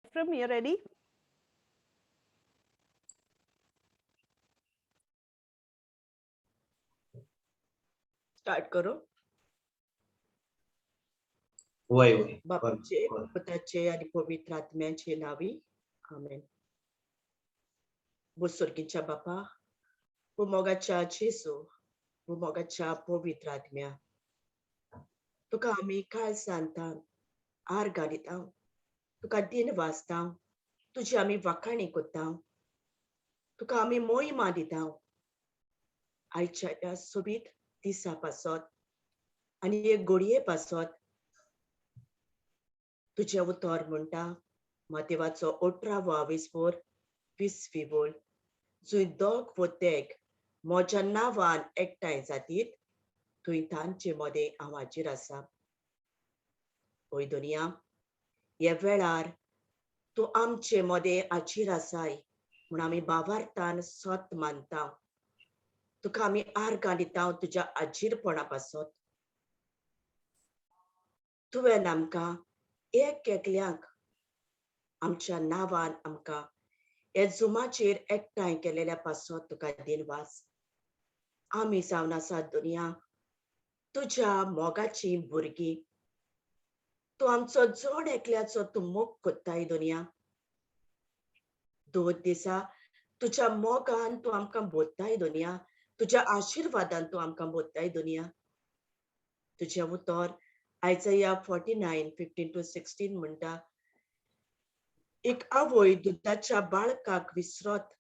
Ephraim, you ready? Start करो. वय वय बापाचे, पुताचे आणि पवित्र आत्म्याचे नावी. आमेन. Busurginच्या बापा, बुमोगाच्या जेसू, बुमोगाच्या पवित्र आत्म्या. तुका आमी काल सांगता, आर गाडिता, तुका दिन वाचता, तुझी आमी वाखाणी कोत्ता, तुका आमी मोहिमा दिता. आयच्या या सोबीत दिसा पासत आनी एक घडये पासत तुझे उतर म्हणटा मातेवाचो 18 20 बोल जुंय दोग वो तेग म्हज्या नांवान एकठांय जातीत थंय तांचे मदें हांव हाजीर आसा. ओय दुनिया, ह्या वेळार तूं आमचे मदें हाजीर आसाय म्हूण आमी भावार्थान सत मानता. तुका आमी आर्गां दिता तुज्या हाजीरपणा पासत. तुवें आमकां एक एकल्यांक आमच्या नांवान आमकां हे जुमाचेर एकठांय केलेल्या पासत तुका दिनवास. आमी जावन आसा दुनिया तुज्या मोगाची भुरगीं. तूं आमचो जोड एकल्याचो तूं मोग कोत्ताय दुनिया. दोन दिसा तुज्या मोगान तूं आमकां बोधताय दुनिया. तुज्या आशिर्वादान तूं आमकां बोधताय दुनिया. तुजें उतर आयजया 49 15 to 16 म्हणटा, एक आवय दुदाच्या बाळकाक विसरत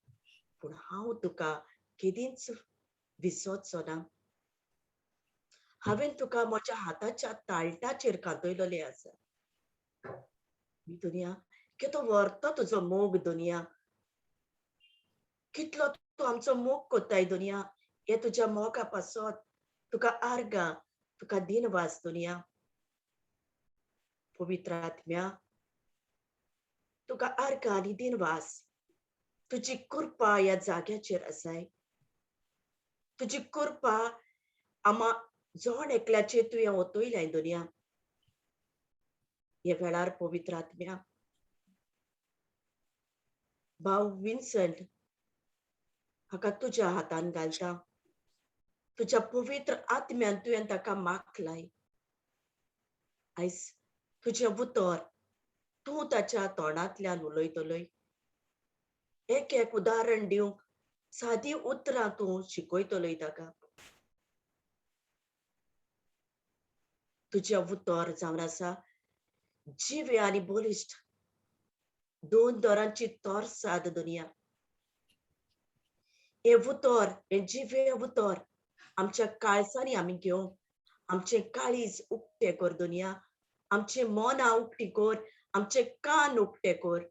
पूण हांव तुका केदींच विसरचो ना. हांवें तुका म्हज्या हाताच्या ताळटाचेर कांतयलोलें आसा. दुनिया कितलो व्हरतो तुजो मोग दुनिया. कितलो तूं आमचो मोग कोत्ताय दुनिया. हे तुज्या मोगा पासत तुका आर्गां, तुका दिनवास दुनिया. पवित्र आत्म्या, तुका आर्गां आनी दिनवास. तुजी कृपा ह्या जाग्याचेर आसाय. तुजी कृपा आमा जोड एकल्याचेर तुवें ओतयलाय दुनिया. ह्या वेळार पवित्र आत्म्या, भाव विन्संट हाका तुज्या हातान घालता. तुज्या पवित्र आत्म्यान तुवें ताका माखलाय. आयज तुजें उतर तूं ताच्या तोंडांतल्यान उलयतलोय. एक एक उदाहरण दिवंक सादी उतरां तूं शिकयतलोय ताका. तुजें उतर जावन आसा जिवे आनी बलिश्ट, दोन दोरांची तोर साद दुनिया. हे उतर, हे जिवे उतर आमच्या काळजांनी आमी घेवंक आमचें काळीज उक्तें कर दुनिया. आमचे मनां उक्तीं कर, आमचे कान उक्ते कर.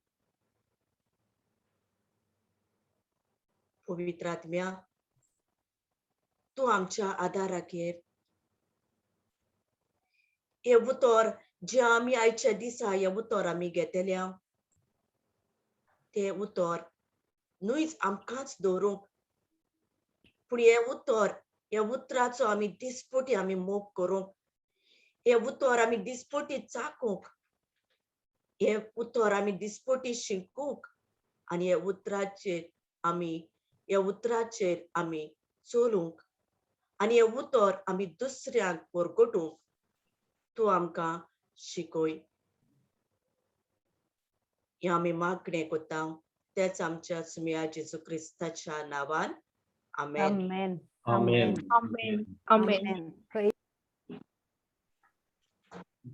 पवित्र आत्म्या, तूं आमच्या आदाराचेर हे उतर जे आमी आयच्या दिसा हे उतर आमी घेतल्या ते उतर न्हूच आमकांच दवरूंक पूण हे उतर, हे उतराचो आमी दिसपटी आमी मोग करूंक, हे उतर आमी दिसपटी चाकूंक, हे उतर आमी दिसपटी शिंकूंक आनी हे उतराचेर आमी चलूंक आनी हे उतर आमी दुसऱ्यांक परगटूंक तूं आमकां शिकय. हे आमी मागणें कोत्ता तेच आमच्या सुमया जेजू क्रिस्ताच्या नांवान. आमेन. Amen. आमेन. Amen. Amen. Amen. Praise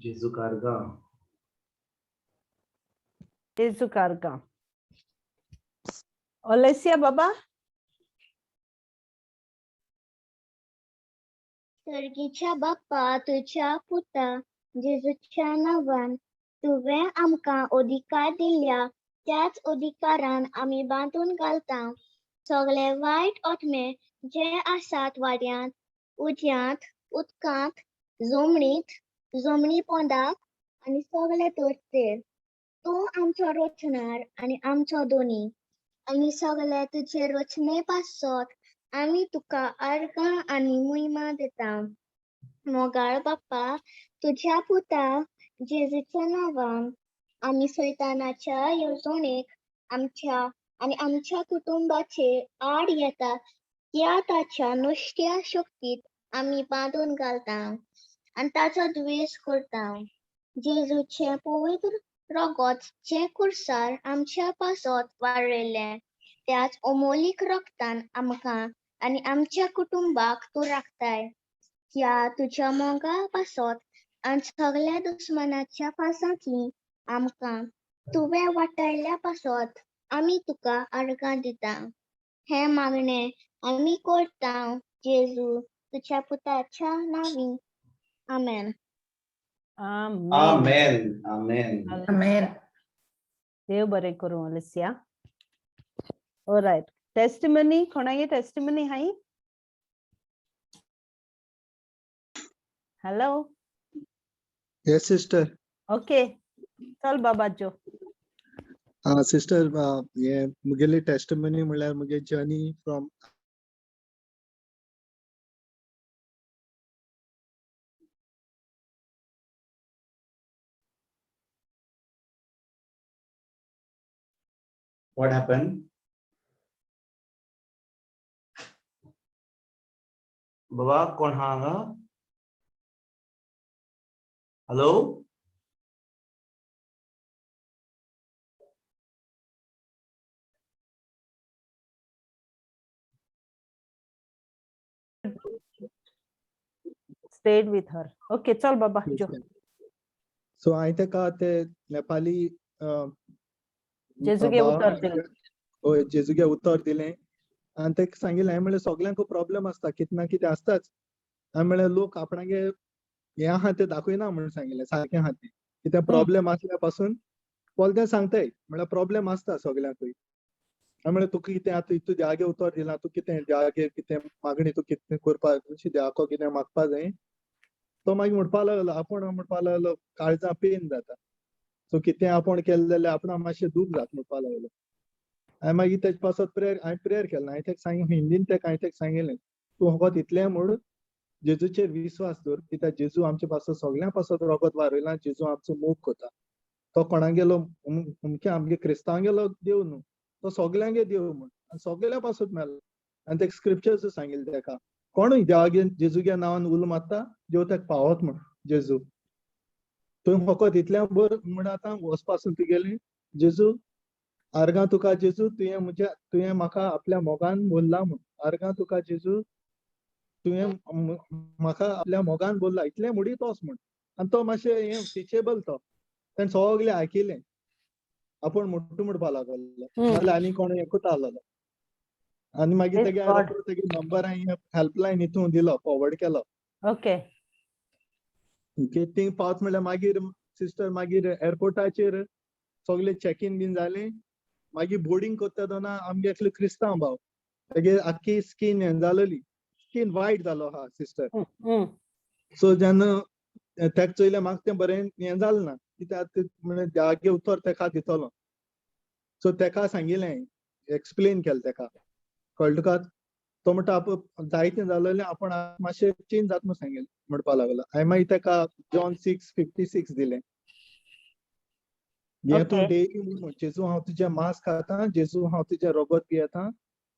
जेजू कारगा. Jesu Karga. Olesia Baba. सर्गीच्या बाप्पा तुझ्या पुता जेजूच्या नांवान तुवें आमकां अधिकार दिल्या त्याच अधिकारान आमी बांदून घालता सगळे वायट आत्मे जे आसात वाड्यांत, उज्यांत, उदकांत, जमनी पोंदाक आनी सगळे धरतेर. तूं आमचो रचणार आनी आमचो दोनी आनी सगळे तुजे रचने पासत आमी तुका आर्गां आनी महिमा दिता. मोगाळ बाप्पा तुझ्या पुता जेजूच्या नांवान आम्ही सैतानाच्या येवजणेक आमच्या कुटुंबाचेर आड येता त्या ताच्या नुस्त्या शक्तीत आम्ही बांधून घालता आणि ताचो द्वेष करता. जेजूचे पवित्र रगत जे कुर्सार आमच्या पासत वाळयले त्याच अमोलीक रक्तान आमकां आनी आमच्या कुटुंबाक तूं राखताय. ह्या तुज्या मोगा पासत आनी सगळ्या दुस्मनाच्या पासांतली आमकां तुवें वाटायल्या पासत आमी तुका आर्गां दिता. हे मागणे आमी करता जेजू तुज्या पुताच्या नांवी. आमेन. Amen. Amen. Amen. Amen. देव बरे करूं अलिसिया. Alright. Testimony, कोणागे testimony हाई? Hello. Yes, sister. Okay. चल बाबा जो. Sister, ये मुगेली testimony म्हळ्यार मुगे journey from What happened? बाबा कोण हा हांगा? Hello? Stayed with her. Okay, चल बाबा जो. So I तेका ते नेपाली जेजुगे उत्तर दिले. होय जेजुगे उत्तर दिले आणि ते सांगितले हांवें म्हणलें सगळ्यांक प्रॉब्लेम आसता कितें ना कितें आसताच. हांवें म्हणलें लोक आपणागे हे आहा ते दाखयना म्हणून सांगितलें सारकें आहा ते कितें प्रॉब्लेम असल्या पासून बोलते सांगताय म्हणल्यार प्रॉब्लेम आसता सगळ्यांकूय. हांवें म्हणलें तुका कितें आतां तूं देवागे उत्तर दिलां तूं कितें देवागे कितें मागणी तूं कितें करपाक देवाको कितें मागपा जाय. तो मागीर म्हणपा लागलो आपूण म्हणपा लागलो काळजां पेन जाता. सो कितें आपूण केलें जाल्यार आपणाक मातशें दूख जाता म्हणपा लागलो. हांवें मागीर तेजे पासत प्रेयर केलो. हांवें तेका सांगिल्लें हिंदीन तेका हांवें तेका सांगिल्लें तूं फकत इतलें म्हूण जेजूचेर विश्वास दवर कित्याक जेजू आमचे पासत सगळ्यां पासत रगत वारयलां. जेजू आमचो मोग करता. तो कोणागेलो अमके आमगे क्रिस्तांवांगेलो देव न्हू तो सगळ्यांगे देव म्हूण सगळ्या पासत मेलो. आनी तेका स्क्रिप्चर्स सांगिल्ले तेका कोणूय देवागे जेजूगे नांवान उलो मारता देव तेका पावत म्हूण जेजू. तुवें फकत इतलें बर म्हूण आतां वचपासून तुगेलें जेजू आर्गां तुका जेजू तुवें म्हाका आपल्या मोगान बोल्ला म्हूण. आर्गां तुका जेजू तुवें म्हाका आपल्या मोगान बोल्ला इतलें म्हणीत वच म्हूण. आनी तो मातशें हें टिचेबल तो ताणें सगळें आयकिल्लें. आपूण म्हणपा लागलो नाल्यार आनी कोण एकूच आसलोलो. आनी मागीर तेगे नंबर हांवें हेल्पलायन हितून दिलो फॉरवर्ड केलो. Okay. थिंग पावत म्हणल्यार मागीर सिस्टर मागीर एअरपोर्टाचेर सगळें चॅक इन बीन जालें. मागीर बोर्डिंग करता तेन्ना आमगे एकलो क्रिस्तांव भाव तेगे आख्खी स्कीन हें जालोली स्कीन वायट जालो आहा सिस्टर. सो जेन्ना तेका चोयलें म्हाका तें बरें हें जालें ना कित्याक म्हणल्यार देवागे उत्तर तेका दितलो. सो तेका सांगिल्लें एक्सप्लेन केलें तेका कळ्ळें तुका. तो म्हणटा आपूण जायतें जालोलें आपूण मातशें चेंज जाता म्हूण सांगिल्लें म्हणपा लागलो. हांवें मागीर तेका जॉन 6:56 दिलें. हे तूं डेली जेजू हांव तुजें मांस खाता जेजू हांव तुजें रगत पियेतां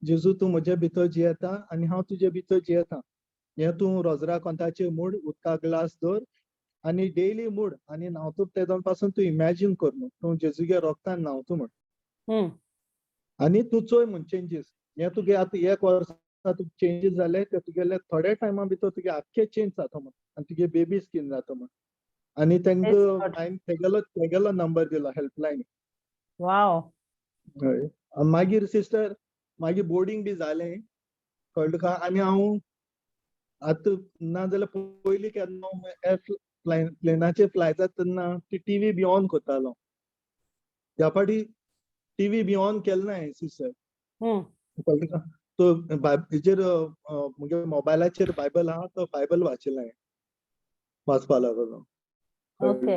जेजू तूं म्हजे भितर जियेता आनी हांव तुजे भितर जियेतां. हे तूं रोजरा कोंताचेर मूड उदका ग्लास दवर आनी डेली मूड आनी न्हांवता तेदोन पासून तूं इमॅजिन कर न्हू तूं जेजूगे रोगतान न्हांवता म्हूण. आनी तूं चोय म्हूण चेंजीस. हे तुगे आतां 1 वर्सा तुका चेंजीस जाले ते तुगेले थोड्या टायमा भितर तुगे आख्खे चेंज जाता म्हूण आनी तुगे बेबी स्कीन जाता म्हूण. आनी तांकां हांवें तेगेलो नंबर दिलो हेल्पलायन. वाव. हय मागीर सिस्टर मागीर बोर्डिंग बी जालें कळ्ळें तुका. आनी हांव आतां नाजाल्यार पयलीं केन्ना प्लेनाचेर फ्लाय जाता तेन्ना ती टीव्ही बी ऑन करतालो. ह्या फावटी टीव्ही बी ऑन केलो ना हांवें सिस्टर. कळ्ळें तुका. तो हेजेर म्हगे मोबायलाचेर बायबल आहा तो बायबल वाचिल्लो हांवें वाचपा लागलो. Okay.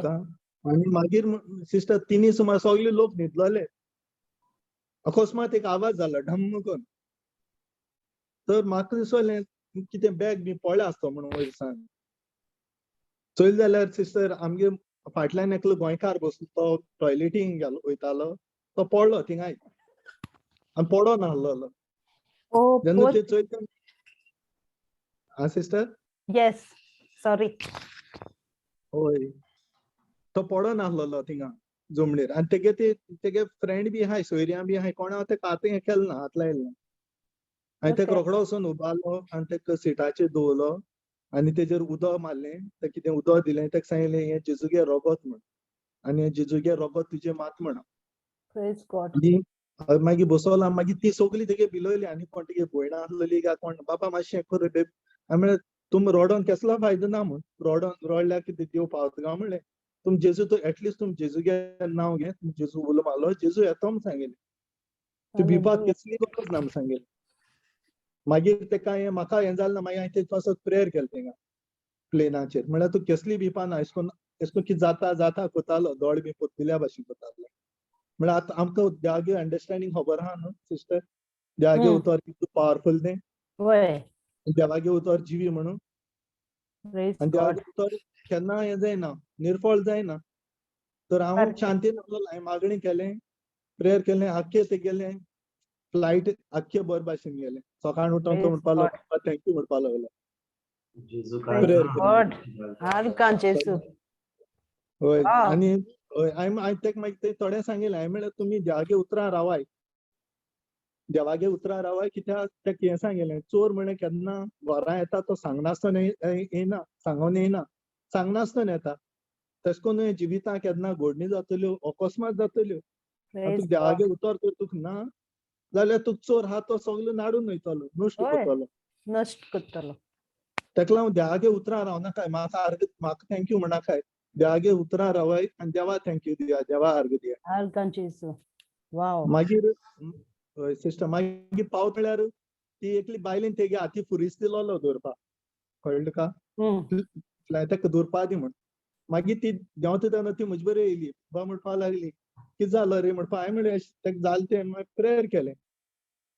आनी मागीर सिस्टर 3 सुमार सगळे लोक न्हिदलोले. अकस्मात एक आवाज जालो ढम्म करून. तर म्हाका दिसलें कितें बॅग बी पडलें आसता म्हणून वयर सावन. चोयलें जाल्यार सिस्टर आमगे फाटल्यान एकलो गोंयकार बसलो तो टॉयलेटींग गेलो वयतालो तो पडलो थिंगाय आनी पडोन आहलोलो Oh, जेन्ना poor. ते चोयता हा सिस्टर Yes. Sorry. होय तो पडोन आहलोलो थिंगा जमणेर आनी तेगे फ्रेंड बी आहाय सोयऱ्यां बी आहाय कोणा ते कातें हें केलें ना हात लायले ना आनी तेका Okay. रोखडो वचोन उबारलो आनी तेका सिटाचेर दवरलो आनी तेजेर उदक मारलें ते कितें उदक दिलें तेका सांगलें हें जेजुगे रोगोत म्हण आनी हें जेजुगे रोगोत तुजें मात म्हण Praise God. आनी मागीर बसोला मागीर ती सगळीं तेगे भिलोयली आनी कोण तेगे भयण आहलोली काय कोण बाबा मातशें हें कर रे हांवें म्हणलें तुम रोडोन कसलो फायदो ना म्हण रोडल्यार कितें देव पावता काय म्हणलें तुम जेजू तो एटलीस्ट तुम जेजुगे नांव घे तुम जेजू उलो मारलो जेजू येतो म्हण सांगलें ती भिवपाक Hallelujah. कसली गरज ना म्हण सांगलें मागीर तेका हें म्हाका हें जालें ना मागीर हांवें तेचे पासत प्रेयर केलें थिंगा प्लेनाचेर म्हळ्यार तूं कसली भिवपाना अशें करून कितें जाता कोतालो दोळ बी पोत्तुल्या भाशेन कोतालो म्हळ्यार आतां आमकां देवागे अंडरस्टँडींग खबर आहा न्हू सिस्टर देवागे Hmm. उतर कितलो पावरफुल तें Way. देवागे उतर जिवी म्हणून Praise आनी God. देवागे उतर केन्ना हें जायना निर्फळ जायना तर हांव Correct. शांतीन आहलों हांवें मागणी केलें प्रेयर केलें आख्खें तेगेलें फ्लायट आख्खे बरे भाशेन गेलें सकाळीं उठोन तो Praise म्हणपालो God. थँक्यू म्हणपा लागलो जेजू Praise Prayer God. केलें Arkan Jesu. होय Wow. आनी हांवें तेका मागीर ते थोडें सांगिल्लें हांवें म्हणलें तुमी देवागे उतरां रावाय देवागे उतरां रावाय कित्याक तेका हें सांगिल्लें चोर म्हणे केन्ना घरा येता तो सांगनासतना येयना सांगोन येयना सांगनासतना येता तशें करून हे जिवितां केन्ना घडणी जातल्यो अकस्मात जातल्यो आनी Praise तुका देवागे God. उतर तर तुका ना जाल्यार तुका चोर आहा तो सगलो नाडून वयतलो नश्ट होय. करतलो Nast kottalo. तेका लागून देवागे उतरां रावनाकाय म्हाका थँक्यू म्हणाकाय देवागे उतरां रावाय आनी देवा थँक्यू दिया देवा अर्ग दिया Arkan Jesu. Wow. मागीर सिस्टर मागीर पावत म्हळ्यार ती एकली बायलेन तेगे हाती फुरीस दिलोलो दवरपाक कळ्ळें तुका Hmm. तेका दवरपा दी म्हण मागीर ती देंवता तेन्ना ती म्हजे बरें येयली बा म्हणपा लागली कितें जालो रे म्हणपा हांवें म्हणलें तेका जालें तें मागीर प्रेयर केलें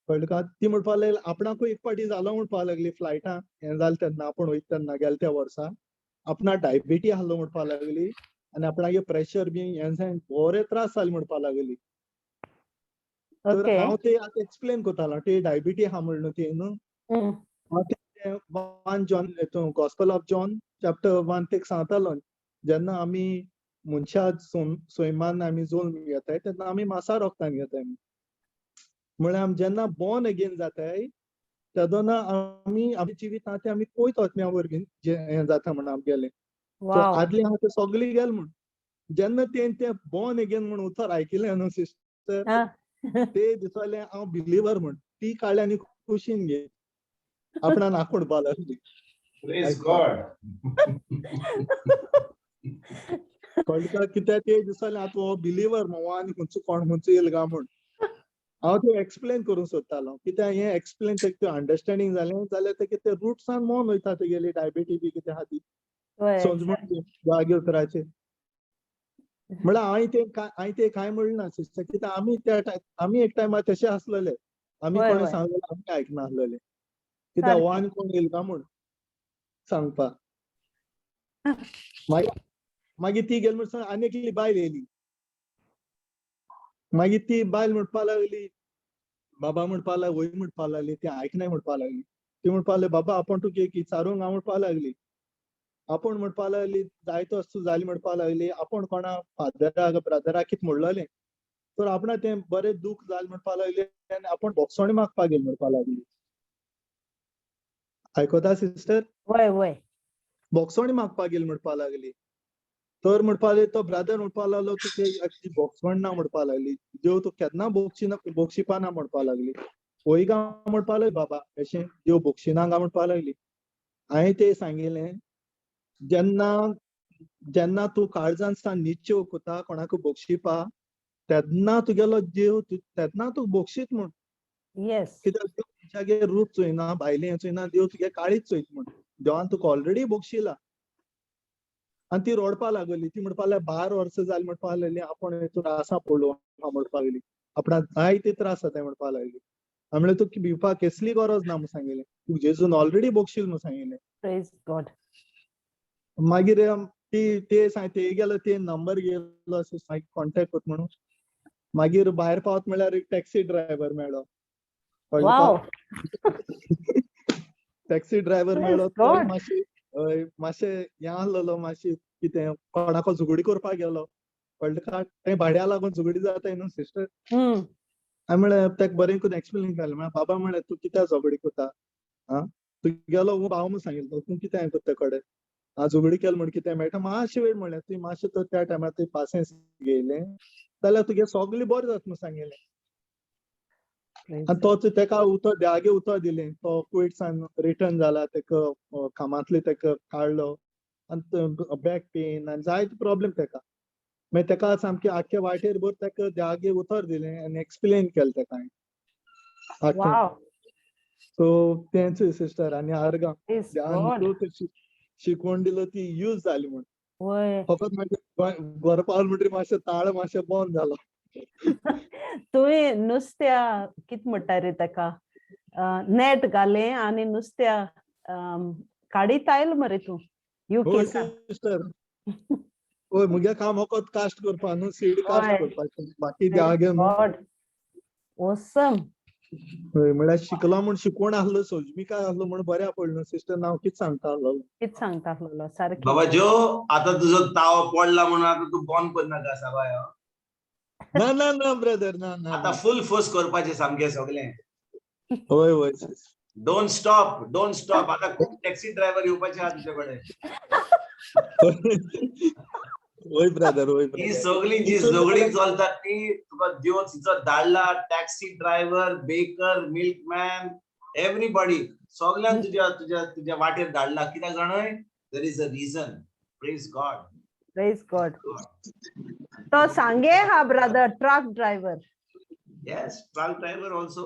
कळ्ळें तुका ती म्हणपा लागली आपणाकूय एक पाटी जालो म्हणपा लागली फ्लायटां हें जालें तेन्ना आपूण वयता तेन्ना गेले त्या वर्सा आपणा डायबिटी आहलो म्हणपा लागली आनी आपणागे प्रेशर बी हें जायन बरे त्रास जाले म्हणपा लागली तर Okay. हांव ते आतां एक्सप्लेन कोत्तालो ते डायबिटी आहा म्हण न्हू ती न्हू Hmm. हांव ते 1 John gospel of John chapter 1 तेका सांगतालो जेन्ना आमी मनशा सैमान आमी जल्म घेताय तेन्ना आमी मासा रोगतान घेताय म्हळ्यार आमी जेन्ना बॉर्न अगेन जाताय तेदोना आमी आमच्या जिवितांत ते आमी पयत आत्म्या वरवीं जे हें जाता म्हण आमगेलें सो Wow. आदले आहा ते सगळीं गेले म्हण जेन्ना ते बॉर्न अगेन म्हण उतर आयकिलें न्हू सिस्टर Ah. ते दिसाले हांव बिलिवर म्हण ती काडली आनी खुशीन घे आपणान नाक म्हणपा लागली Praise God. कळ्ळें तुका कित्याक ते दिसाले आतां हो बिलिवर न्हू आनी खंयचो येयलो काय म्हण हांव ते एक्सप्लेन करूंक सोदतालो कित्याक हें एक्सप्लेन तेका अंडरस्टँडींग जालें जाल्यार तेगे ते रुट्सान मोन वयता तेगेली डायबिटी बी कितें आहा ती Way. समजून जागे उतराचे म्हळ्यार हांवें ते कांय म्हणलें ना सिस्टर कित्याक आमी एक टायमार तशे आसलेले आमी होय, कोणें होय. सांगलेलें आमी आयकना आसलेले कित्याक हो सारकें. आनी कोण येयलो काय म्हण सांगपाक मागीर ती गेली म्हण आनी एकली बायल येयली मागीर ती बायल म्हणपा लागली बाबा म्हणपा लागली वय म्हणपा लागली ती आयकनाय म्हणपा लागली ती म्हणपा लागली बाबा आपूण तुका एक विचारूंक हांव म्हणपा लागली आपूण म्हणपा लागली जायतो वस्तू जाली म्हणपा लागली आपूण कोणा फादराक ब्रदराक कितें म्हणलोलें तर आपणा तें बरें दूख जालें म्हणपा लागली आनी आपूण बोगसोणी मागपाक गेली म्हणपा लागली आयकोता सिस्टर Way. Way. बोगसोणी मागपाक गेली म्हणपा लागली तर म्हणपा लागली तो ब्रदर म्हणपा लागलो तुका बोगसवण ना म्हणपा लागली देव तूं केन्ना बोगशिपा ना म्हणपा लागली वय गा म्हणपा लागली बाबा अशें देव बोगशिना गा म्हणपा लागली हांवें ते सांगिल्लें जेन्ना तूं काळजांत निश्चय कोता कोणाक बोगशिपा तेन्ना तुगेलो देव तेन्ना तूं बोगशीत म्हण Yes. कित्याक देव तुज्यागे रूप चोयना भायलें चोयना देव तुगे काळीच चोयत म्हण देवान तुका ऑलरेडी बोगशिला आनी ती रडपा लागली ती म्हणपा लागली 12 वर्सां जालीं म्हणपा लागली आपूण हेतून आसा पडलो म्हणपा लागली आपणाक जायते त्रास जाताय म्हणपा लागली हांवें म्हणलें तुका भिवपाक कसली गरज ना म्हण सांगिल्लें तुका जेजून ऑलरेडी बोगशील म्हण सांगिल्लें Praise God. मागीर ते गेलो ते नंबर गेलो असं कॉन्टॅक्ट होत म्हणून मागीर भायर पावत म्हणल्यार एक टॅक्सी ड्रायव्हर मेळ्ळो कळ्ळें Wow. टॅक्सी ड्रायव्हर Praise मेळ्ळो तो God. मातशें हें आसलेलो मातशें कितें कोणाको झगडी करपाक गेलो कळ्ळें का तें भाड्या लागून झगडी जाताय न्हू सिस्टर Hmm. हांवें म्हळें ताका बरें करून एक्सप्लेन केलें म्हळ्यार बाबा म्हळें तूं कित्याक झगडी करता आं तूं गेलो भाव म्हूण सांगिल्लो तूं कितें करता कडेन झगडी केली म्हण कितें मेळटा मातशें वेळ म्हणलें तुवें मातशें तर त्या टायमार तुवें पासियेंस घेयलें जाल्यार तुगे सगळें बरें जाता म्हूण सांगिल्लें Praise आनी तो तेका उतर देवागे उतर दिलें तो कुवेटसान रिटर्न जाला तेका कामांतले तेका काडलो आनी बॅक पेन आनी जायते प्रॉब्लेम तेका मागीर तेका सामकें आख्खे वाटेर भर तेका देवागे उतर दिलें आनी एक्सप्लेन केलें तेका हांवें Wow. सो तेंच सिस्टर आनी आर्गां Praise देवान God. जो शिकवण दिलो ती यूज जाली म्हण Oy. फकत मागीर घरा पावल म्हणटरी मातशें ताळ मातशें बंद जालो तुवें नुस्त्या कित म्हणटा रे ताका नेट घालें आनी नुस्त्या काडीत आयलो मरे तूं होय UK. सिस्टर होय मुगे काम फकत कास्ट करपा न्हू सीड कास्ट होय. करपाचें बाकी देवागे न्हू God. Awesome. होय म्हळ्यार शिकलो म्हूण शिकवण आसलो सोजमीकाय आसलो म्हूण बऱ्या पडलो सिस्टर हांव कितें सांगता आसलो कित सांगता आसलो सारकें. बाबा जो आता तुझो ताव पडला म्हणून आता तू बंद करनाका साबाय ना ना ना ब्रदर ना ना आता फुल फोर्स करपाचें सामकें सगळें होय होय डोंट स्टॉप आता खूप टॅक्सी ड्रायव्हर येवपाचे आहा तुजे कडेन होय ब्रदर होय ही ब्रदर सगळी जी झगडी चलतात ती तुका देव तिचो धाडला taxi driver baker milkman everybody सगळ्यांक तुझ्या तुझ्या तुझ्या वाटेर धाडला कित्याक जाणाय there is a reason praise God Praise God. तो सांगे हा brother truck driver. Yes truck driver also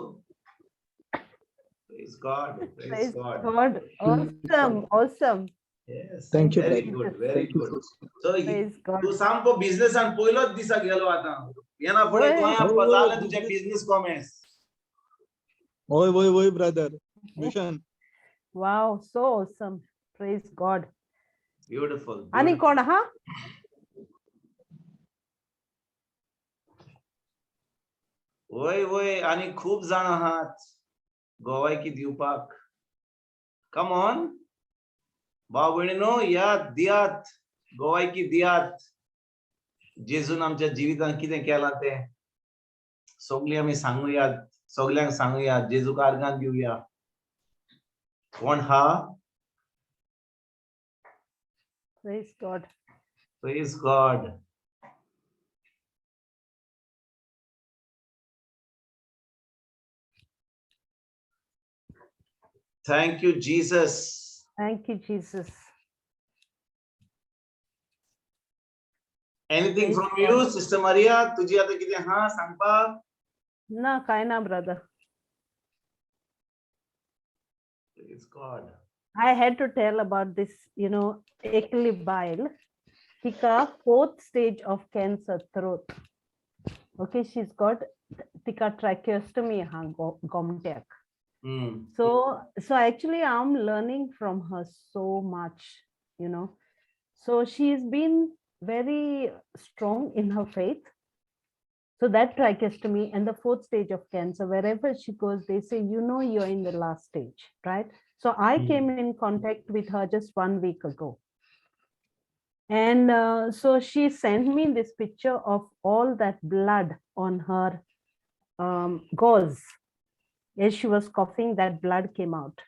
praise God Praise praise God God. Awesome. Awesome. Yes, Thank you, very brother. good, very Thank you, good. sister. So, Praise God. तू सामको बिझनेसान पयलोच दिसा गेलो आता येना फुडें होय. गोंया होय, होय, जालें तुजें business. बिझनेस कॉमेर्स होय होय होय brother mission Wow. So awesome. Praise God. Beautiful आणि कोण हा? वय वय आणि खूप जाण आहात गोवायकी दिवपाक कम ऑन भाव भयणीनो यात दियात गोवायकी दियात जेजून आमच्या जिवितांत कितें केलां तें सगळीं आमी सांगुयात सगळ्यांक सांगुयात जेजूक आर्गां दिवया कोण हा Praise God. Praise God thank you Jesus Thank you, Jesus. Anything Praise from you God. Sister Maria तुझी आता कितें हा सांगपाक ना काय ना brother. Praise God I had to tell about this, Ekli Bile. Tika 4th stage of cancer throat. Okay, she's got tika tracheostomy ha gomtek. So actually I'm learning from her so much, So she's been very strong in her faith. So that tracheostomy and the 4th stage of cancer, wherever she goes, they say, you're in the last stage, right? So I came in contact with her just 1 week ago. And so she sent me this picture of all that blood on her gauze. As she was coughing, that blood came out.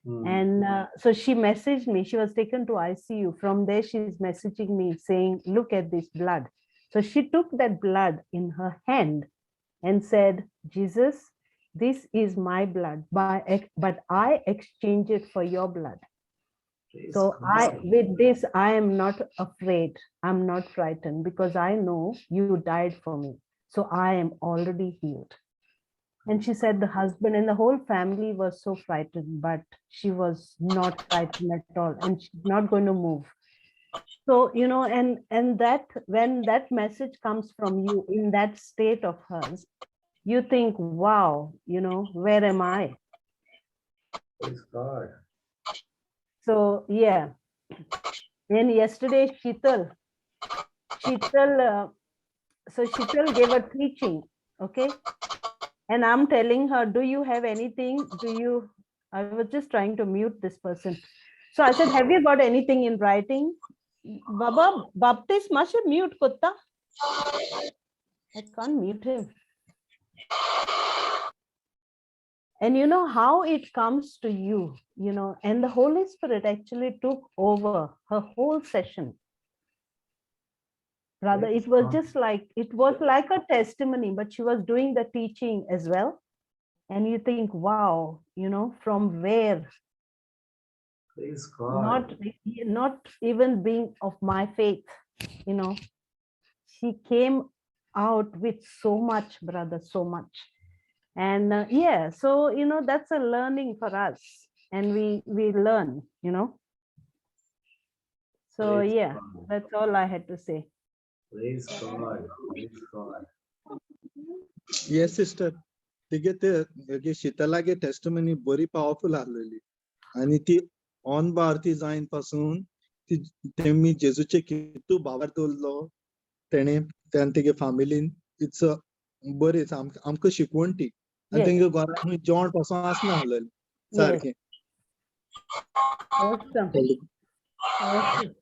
And so she messaged me. She was taken to ICU. From there, she's messaging me saying, look at this blood. So she took that blood in her hand and said, Jesus, this is my blood, but I exchange it for your blood. So with this, I am not afraid. I'm not frightened because I know you died for me. So I am already healed. And she said the husband and the whole family was so frightened, but she was not frightened at all, and she's not going to move. So, and that when that message comes from you in that state of hers, you think, wow, where am I? Praise God. So, yeah. And yesterday, Sheetal, so Sheetal gave a teaching, okay? And I'm telling her, do you have anything? I was just trying to mute this person. So I said, have you got anything in writing? Baba, Baptist, must mute Kutta? I can't mute him. And you know how it comes to you, and the Holy Spirit actually took over her whole session. Rather, it was like a testimony, but she was doing the teaching as well. And you think, wow, from where? Praise God. Not even being of my faith, she came out with so much, brother, so much. And yeah, so that's a learning for us, and we learn, so Praise yeah, God. that's all I had to say. Praise God. Praise God. Yes sister तिगे ते शीतलागे testimony बरी powerful आसलेली आणि ती on Bharti जायन पासून तेमी जेजूचे कितू भावार दवरलो तेणे तिगे फॅमिलीन इट्स बरेच आमकां शिकवण ती आणि Yes. तेंगे घरान जेवण पासून आसना आसलेलें सारकें Awesome. Awesome.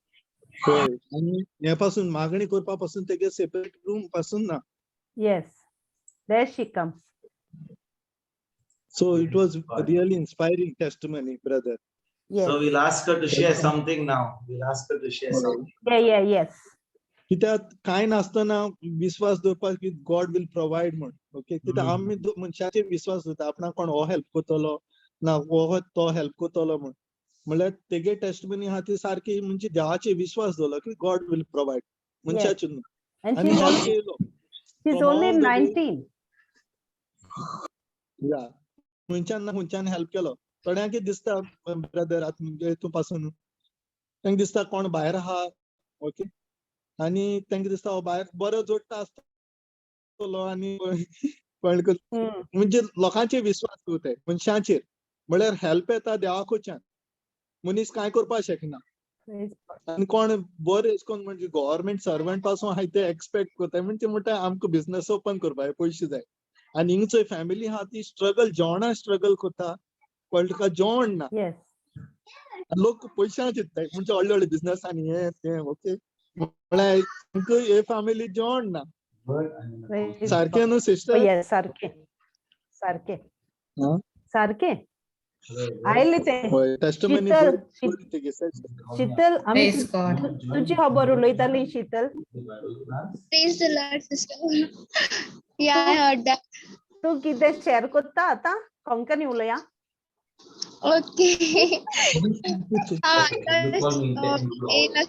होय आणि हे पासून मागणी करपा पासून तेगे सेपरेट रूम पासून ना Yes, there she comes. So it was a really inspiring testimony, brother. Yes. So we'll ask her to share something now. We'll ask her to share something. Yes. कित्याक कांय नासतना विश्वास दवरपाक की गॉड विल प्रोवाइड म्हण okay कित्याक आमी मनशाचेर विश्वास दवरता आपणाक कोण हो हेल्प करतलो ना हो तो हेल्प करतलो म्हण म्हणल्यार तेगे टेस्टमनी आहा ती सारकी म्हणजे देवाचेर विश्वास दवरलो की गॉड विल प्रोवाइड मनशाचेर न्हू And आनी हेल्प येयलो she's From only all the way- 19. या खंयच्यान ना खंयच्यान हेल्प केलो थोड्यांक कितें दिसता ब्रदर आतां म्हणजे हितून पासून तांकां दिसता कोण भायर आहा ओके आनी तांकां दिसता हो भायर बरो जोडटा आसतलो आनी म्हणजे लोकांचेर विश्वास दवरताय मनशांचेर म्हळ्यार हेल्प येता देवा कडच्यान मनीस कांय करपाक शकना आनी कोण बरें अशें करून म्हणजे गव्हर्नमेंट सर्वंट पासून हाय ते एक्सपेक्ट करताय म्हणजे म्हणटा आमकां बिझनेस ओपन करपाक पयशे जाय आनी हिंगचो फॅमिली आहा ती जेवणा स्ट्रगल करता पण तुका जेवण ना Yes. लोक पयशां चिंतताय म्हणजे व्हडले व्हडले बिझनेस आनी हे ते ओके म्हळ्यार तांकां हे फॅमिली जेवण ना Praise सारकें God. न्हू Oh, सिस्टर yes, सारखे आयले ते होय टेस्टमनी शीतल आम्ही Praise God. तुझी खबर उलयताली Sheetal Praise the Lord, sister. Yeah, I heard that. तू कितें शेअर करता आता कोंकणी उलया Okay.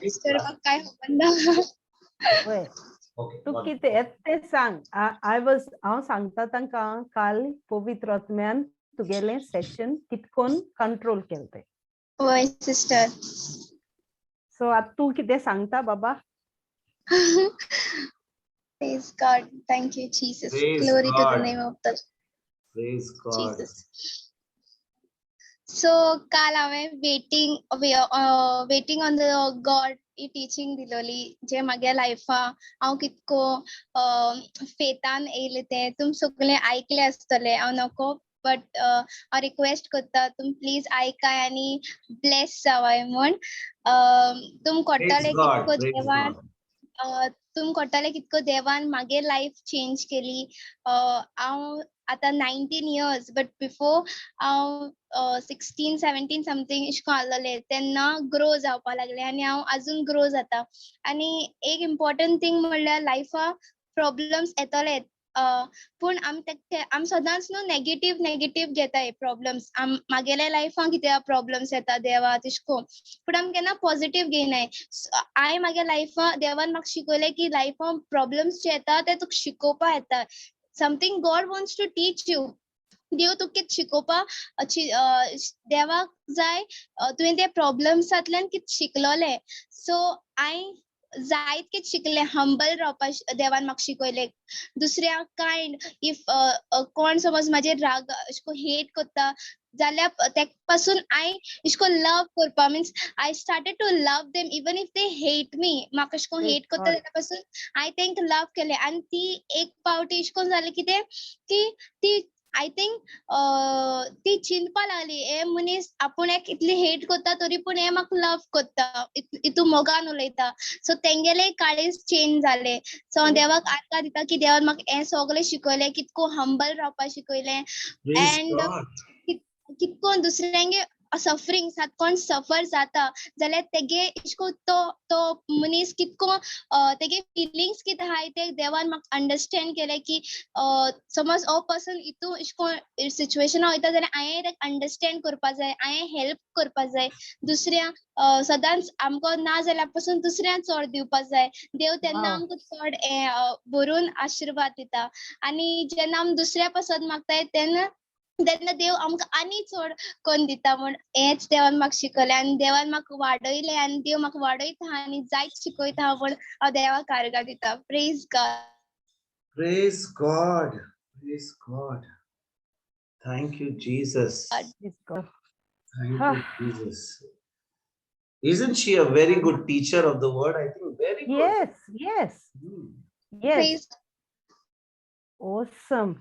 Sister, काय होणार? होय तू कितें ते सांग हांव सांगता तांकां काल पवित्र आत्म्यान तुगेलें सेशन कितकोन कंट्रोल केलें होय, sister. सो आतां तू कितें सांगता बाबा Praise God. Thank you, Jesus. Praise Glory to the God. name of the Praise God. Jesus. So, काल हांवें waiting on the God he teaching दिलोली जे मागे लायफा हांव कितको फेतान येयले ते तुम सगळे आयकले आसतले हांव नको बट हांव रिक्वेस्ट करता तुम प्लीज आयकाय आनी ब्लेस जावाय म्हण तुम कोट्टाले Praise God. कितको Praise देवान God. तुम कोट्टाले कितको देवान मागे लायफ चेंज केली हांव आतां 19 years बट बिफोर हांव 16, 17 समथिंग इश्को आहलोले तेन्ना ग्रो जावपा लागले आनी हांव अजून ग्रो जाता आनी एक इम्पॉर्टंट थिंग म्हणल्यार लायफा प्रॉब्लम्स येतले पूण आमी सदांच न्हू नेगेटीव घेताय प्रॉब्लम्स मागेल्या लायफान कित्याक प्रॉब्लम्स येता देवा तिश्को पूण आमी केन्ना पॉझिटिव्ह घेयनाय हांवें मागे लायफा देवान म्हाका शिकयलें की लायफान प्रॉब्लम्स जे येता ते तुका शिकोवपा येता something God wants to teach you देव तुका कितें शिकोवपा देवाक जाय तुवें ते प्रॉब्लम्सांतल्यान कितें शिकलोले सो हांवें जायत कितें शिकलें हंबल रावपा देवान म्हाका शिकयलें दुसऱ्याक कायंड इफ कोण समज म्हाजेर राग हेट करता जाल्यार ते पासून हांवें इश्को लव करपा means I started to love them even if they hate me म्हाका इश्को Praise हेट करता God. तेन्ना पासून हांवें तेंक लव केले आनी ती एक पावटी इश्को जालें कितें की ती आय थिंक ती चिंतपा लागली हे मनीस आपूण एक इतली हेट करता तरी पूण हे म्हाका लव करता इतू मोगान उलयता सो तेंगेले काळीज चेंज जाले सो हांव देवाक आर्गां दिता की देवान म्हाका हें सगळें शिकयलें कितको हंबल रावपा शिकयलें Praise and God. कितकोन दुसऱ्यांगे सफरींग कोण सफर जाता जाल्यार तेगे इश्को तो मनीस कितको तेगे फिलिंग्स कितें आहाय ते देवान म्हाका अंडरस्टँड केले की समज हो पर्सन इतू इश्को सिच्युएशना वयता जाल्यार हांवें तेका अंडरस्टँड करपा जाय हांवें हेल्प करपा जाय दुसऱ्या सदांच आमकां ना जाल्यार पासून दुसऱ्यांक चड दिवपा जाय देव तेन्ना Wow. आमकां चड भरून आशिर्वाद दिता आनी जेन्ना आमी दुसऱ्या पासून मागताय तेन्ना देव आमकां आनी चड कोन्न दिता म्हण हेच देवान म्हाका शिकयलें आनी देवान म्हाका वाडयलें आनी देव म्हाका वाडयता आनी जायत शिकयता म्हण हांव देवाक आर्गां दिता praise God Praise God. Praise God. Thank you, Jesus. Praise God. Thank you, Jesus. Isn't she a very good teacher of the word? I think very good. Yes, yes, Hmm. yes. Praise Awesome.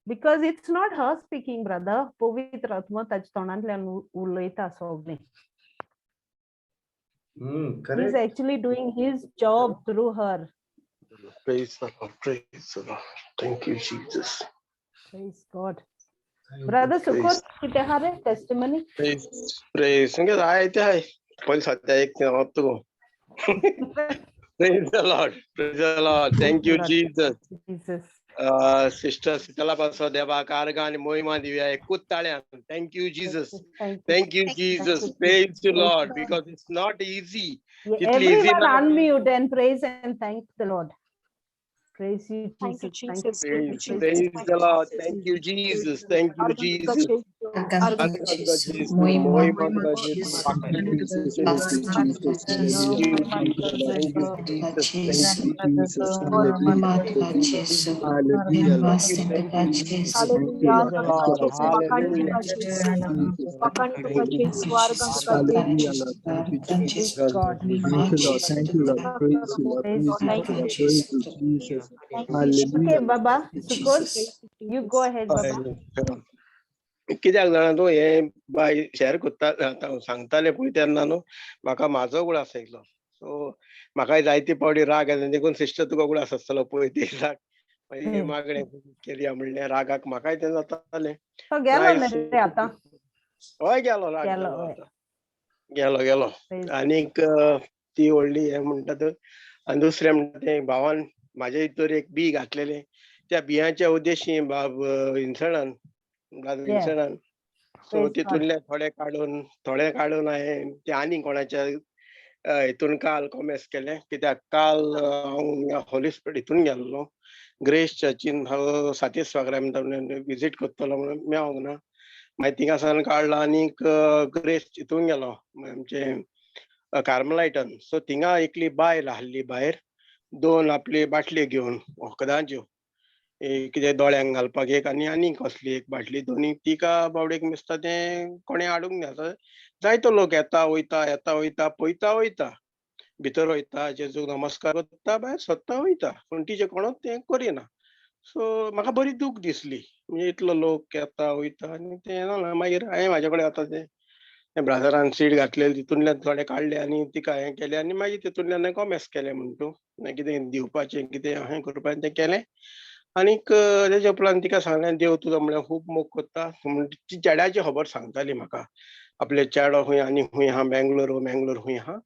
Because it's not her speaking, brother. पवित्र आत्मा ताच्या तोंडांतल्यान उलयता सगळें. He's Correct. actually doing his job through her. Praise the Lord. Praise the Lord. Thank you, Jesus. Praise God. Thank you. Brother Praise. Sukhot, कितें आहा रे testimony? Praise. Praise. Sunget आयते हाय. पण सध्या एक होतो. Praise the Lord. Praise the Lord. Thank you, Jesus. Jesus. Sister Sitala Paso Deva Kargani Moima Divya Kuttalian. Thank you, Jesus. Thank you. Thank you, Thank you, Jesus. Jesus. Praise the Praise Lord, God. because it's not easy. Yeah, It's easy everyone now. unmute and praise and thank the Lord. Praise you, Thank you, Jesus. Thank Jesus. you. Thank you, Praise, Jesus. praise Thank the you, Lord. Jesus. Thank you, Jesus. Thank you, Argantaka Jesus. Jesu. Argantaka Argantaka Jesus. Mohima Mohima Jesus. Jesus, Thank thank you, Jesus, No, you, hallelujah, thank Jesus. you, Lord Thank you, Jesus. Jesus. Thank Thank you, you, Jesus, Mohima hallelujah, Jesu. hallelujah, Lord. thank you, Jesus. Thank you, Hallelujah. Lord. Thank Argantaka you, Jesu. Lord. Makantaka Thank you, Jesu. Jesus. Makantaka Jesu. Argantaka Hallelujah, Jesu. Lord. Thank you, praise Jesus. God. Thank you, Lord. Thank you, Lord. Praise you, Lord. Praise Praise you, God. Thank you, Father. Jesus. Praise you, Jesus. Thank you, Jesus. Okay, Hallelujah, Lord. Baba, Thank you, Sukhot, Jesus. you go ahead, Baba. कित्याक जाणा तूं हे bye share करता सांगताले पळय तेन्ना न्हू म्हाका म्हाजो गुळास आयलो सो म्हाकाय जायती पावटी राग येता देखून सिस्टर तुका गुळास आसतलो पळय ते राग मागीर मागणें केली म्हणलें रागाक म्हाकाय तें जातालें तो गेलो ना रे आता. हय गेलो राग गेलो, गेलो हय. आतां गेलो Praise आनीक ती व्हडली हें म्हणटा तर आनी दुसरें म्हणटा तें भावान म्हाज्या भितर एक बी घातलेलें त्या बियांच्या उद्देशी हिंसणान Yeah. So Praise God. तितूंतले थोडे काडून हांवें ते आनी कोणाच्या हितून काल कॉमेस केले कित्याक काल हांव होली स्पिरीट हितून गेल्लो ग्रेस चर्चीन हांव सातिस्वागराम विजीट करतलो म्हणून मेळोंक ना मागीर थिंगासान काडलो आनीक ग्रेस हितून गेलो आमचे कार्मलायटान सो थिंगा एकली बायल आहली भायर दोन आपली बाटल्यो घेवन वखदांच्यो कितें दोळ्यांक घालपाक एक आनी कसली एक बाटली दोनी तिका बावडेक दिसता तें कोणें हाडूंक ना जायतो लोक येता वयता पळयता वयता भितर वयता जेजूक नमस्कार करता भायर सरता वयता पूण तिचें कोणूच तें करिना सो म्हाका बरी दूख दिसली म्हणजे इतलो लोक येता वयता आनी तें ना मागीर हांवें म्हाजे कडेन आतां तें ब्रादरान सीट घातलेलें तितूंतल्यान थोडे काडले आनी तिका हें केलें आनी मागीर तितूंतल्यान हांवें कॉमेस केलें म्हणटू कितें दिवपाचें कितें हें करपाचें तें केलें आनीक तेजे उपरांत तिका सांगलें देव तुजो म्हळ्यार खूब मोग करता ती चेड्याची खबर सांगताली म्हाका आपले चेडो खंय आनी खंय आहा मँगलोर खंय आहा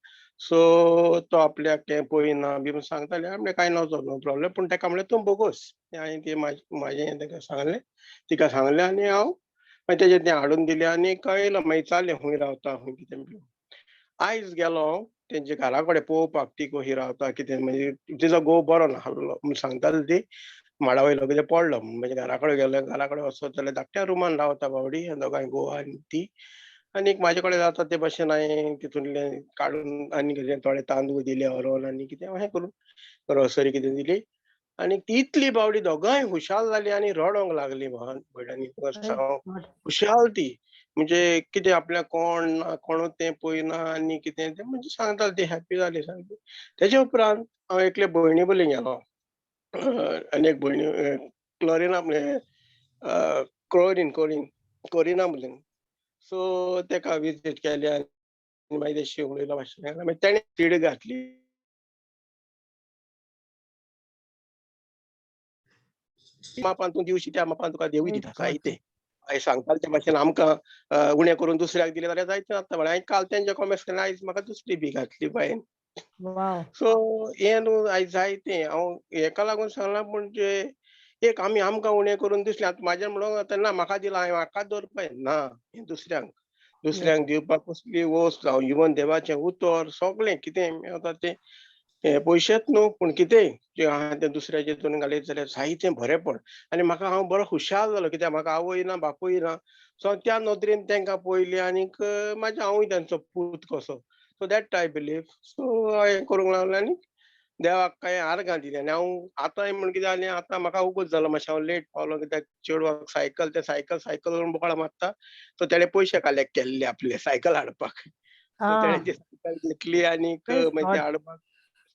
सो तो आपल्याक तें पळयना बी म्हूण सांगताले म्हणलें कांय नो प्रॉब्लेम पूण तेका म्हणलें तूं बोगोस हांवें तें म्हाजें तेका सांगलें तिका सांगलें आनी हांव मागीर तेजें तें हाडून दिलें आनी कळयलो मागीर जालें खंय रावता खंय कितें बी आयज गेलो तेंचे घरा कडेन पळोवपाक ती कशी रावता कितें म्हणजे तिजो घोव बरो नाहलो म्हूण सांगताली ती माडा वयलो कितें पडलो म्हणजे घरा कडेन गेलो घरा कडेन वचत जाल्यार धाकट्या रुमान रावता बावडी दोगांय घोव आनी ती आनीक म्हाजे कडेन जाता ते भाशेन हांवें तितूंतलें काडून आनी कितें थोडे तांदूळ दिले व्हरोन आनी कितें हें करून ग्रोसरी कितें दिली आणि ती इतली बावडी दोगांय हुशाल जाली आणि रडोंक लागली भयणांनी. Praise सांगू God. हुशाल ती. म्हणजे कितें आपल्या कोण ना कोणूच तें पळयना आनी कितें तें म्हणजे सांगताली ती हॅपी जाली सामकी. तेजे उपरांत हांव एकले भयणी बली गेलो. आनी एक भयणी क्लोरिना म्हणजे कोरिना म्हणून. सो तेका विजीट केली आनी मागीर तेशी उलयलो मातशें. मागीर तेणें तीड घातली. मापान तूं दिवशी त्या मापान तुका देवूय Praise दिता God. जायते. हांवें सांगताले ते भाशेन आमकां उणें करून दुसऱ्याक दिलें जाल्यार जायतें जाता म्हळें. हांवें काल तेंचे कॉमेंट्स केलें आयज म्हाका दुसरी बी घातली बायन. Wow. सो हें न्हू आयज जायतें हांव हेका लागून सांगलां म्हणजे एक आमकां उणें करून दिसलें आतां म्हाजें म्हणूंक जाता ना म्हाका दिलां हांवें म्हाकाच दवरपाक ना हें दुसऱ्यांक दिवपाक कसली वस्त जावं इवन देवाचें उतर सगळें कितें मेळटा तें हे पयशेच न्हू पूण कितेंय जें आहा तें दुसऱ्याचे हितून घालीत जाल्यार जायतें बरेंपण आनी म्हाका हांव बरो खुशाल जालो कित्याक म्हाका आवय ना बापूय ना. सो त्या नदरेन तेंकां पळयलें आनीक म्हाजें हांवूय तेंचो पूत कसो. So that I believe. So हांवें करूंक लागलो आनी देवाक कांय आर्गां दिलीं आनी हांव आतांय म्हण कितें जालें आतां म्हाका उगूच जालो मातशें हांव लेट पावलो कित्याक चेडवाक सायकल करून बोवाळ मारता. सो तेणें पयशे कलेक्ट केल्ले आपले सायकल हाडपाक. सो Ah, तेणें ती सायकल घेतली आनीक praise मागीर ती God. हाडपाक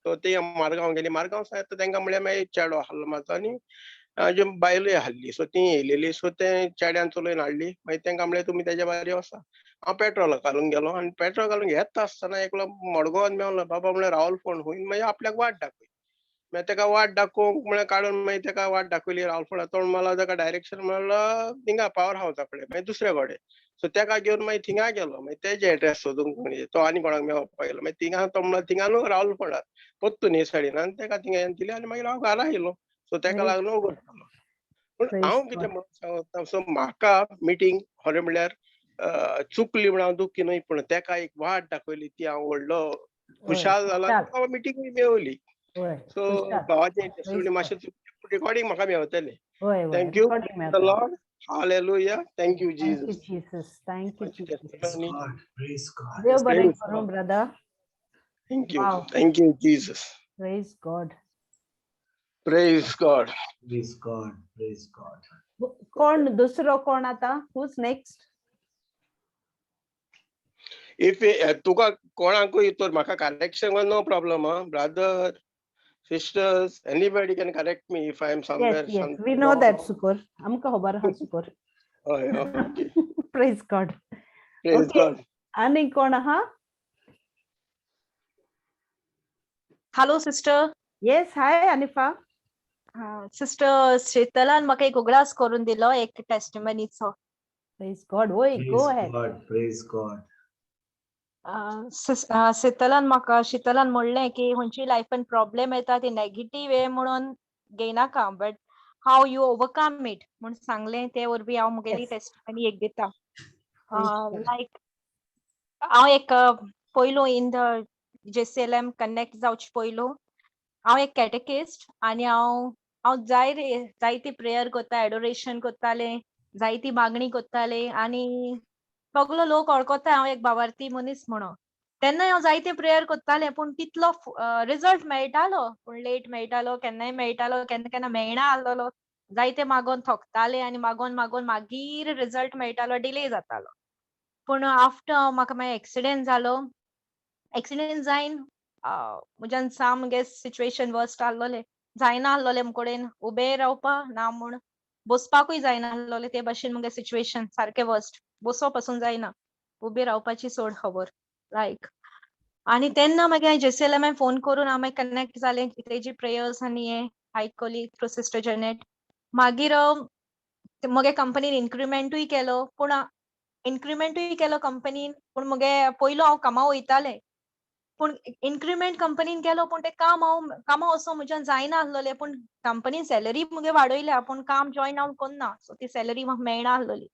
सो ती मारगांव गेली. मारगांव सावन तेंकां म्हळ्यार मागीर चेडो आहलो म्हाजो आनी जे बायलूय आहली. सो ती येयलेली. सो तें चेड्यान चलयन हाडली. मागीर तेंकां म्हळें तुमी तेजे भायर वचा. हांव पेट्रोल घालूंक गेलो आनी पेट्रोल घालूंक येता आसतना एकलो मडगांवान मेवलो. बाबा म्हळें रावल फोंड खूंय मागीर आपल्याक वाट दाखय. मागीर तेका वाट दाखोवंक म्हळ्यार काडून मागीर तेका वाट दाखयली रावल फोंडा तोंड मारलो तेका डायरेक्शन म्हणलो थिंगा पावर हावसा कडेन मागीर दुसरे कडेन. सो तेका घेवन मागीर थिंगा गेलो. मागीर तेजे एड्रेस सोदूंक म्हणजे तो आनी कोणाक मेळोवपाक गेलो. मागीर थिंगा तो म्हणलो थिंगा न्हू रावल फोंडा पोत्तून हे सायडीन आनी तेका थिंगा दिलें आनी मागीर हांव घरा येयलो. सो तेका Praise, लागून उगोट जालो. पूण praise हांव कितें God. म्हणूंक सांगता सो म्हाका मिटींग खरें म्हणल्यार चुकली म्हण हांव दुख्खी न्हय पूण तेका एक वाट दाखयली ती हांव व्हडलो होय, खुशाल जालो आनी खुशाल. म्हाका मिटींगूय मेवली. होय, सो खुशाल. भावाचें Praise टेस्टिमोनी God. मातशें रिकॉर्डिंग म्हाका मेवतलें. होय, होय. थँक यू Recording द मेळटलें. Lord. Hallelujah. Thank you Thank you, Jesus. Jesus. Thank you, मातशें Jesus. टेस्टिमोनी. Praise God. देव बरें Praise करूं, God. brother. Thank you. Wow. Thank you, Jesus. Praise God. Praise God. Praise God. Praise God. कोण दुसरो कोण आता? Who's next? If तुका कोणाकूय तर म्हाका correction no problem brother sisters anybody can correct me if I am Yes, somewhere yes. something We know wrong. that, Sukur. आमकां खबर आहा, Sukur. हय okay. Praise God. Praise Okay. God. आनी कोण आहा? Hello sister. Yes, hi, Anifa. Sister शीतलान म्हाका एक उगडास करून दिलो एक टेस्टिमनीचो. Praise God. Oi, Praise go ahead. God. Praise God. शीतलान म्हणलें की खंयची लायफान प्रॉब्लेम येता ती नेगेटिव्ह वे म्हणून घेयनाका but how you overcome it म्हूण सांगलें ते वरवीं हांव म्हगेली Yes. टेस्टिमनी एक दिता. Praise God. लायक हांव एक पयलो इन द JCLM कनेक्ट जावचे पयलो हांव एक कॅटेकिस्ट आनी हांव जायती प्रेयर कोत्ता एडोरेशन कोत्तालें जायती मागणी कोत्तालें आनी सगलो लोक वळखता हांव एक भावार्थी मनीस म्हणून. तेन्नाय हांव जायते प्रेयर कोत्तालें पूण तितलो रिजल्ट मेळटालो पूण लेट मेळटालो केन्नाय मेळटालो केन्ना केन्ना मेळना आसलोलो. जायते मागोन थकतालें आनी मागोन मागीर रिजल्ट मेळटालो डिले जातालो. पूण आफ्टर म्हाका मागीर एक्सिडेंट जालो. एक्सिडेंट जायन म्हज्यान सामकें सिच्युएशन वर्स्ट आहलोलें. जायना आहलोलें मुकोडेन उबें रावपा ना म्हूण बसपाकूय जायना आहलोलें ते भाशेन मुगे सिच्युएशन सारकें वर्स्ट. बसो पासून जायना. उबें रावपाची सोड खबर लायक. आनी तेन्ना मागीर हांवें JCLM फोन करून हांव मागीर कनेक्ट जालें तेजी प्रेयर्स आनी हें आयकली थ्रू सिस्टर जेनेट. मागीर म्हगे कंपनीन इन्क्रिमेंटूय केलो कंपनीन पूण मुगे पयलो हांव कामां वयतालें. पूण इन्क्रिमेंट कंपनीन केलो पूण तें कामां वचों म्हज्यान जायना आहलोलें पूण कंपनीन सॅलरी मुगे वाडयल्या पूण काम जॉयन हांव कोन्ना. सो ती सॅलरी म्हाका मेळना आहलोली.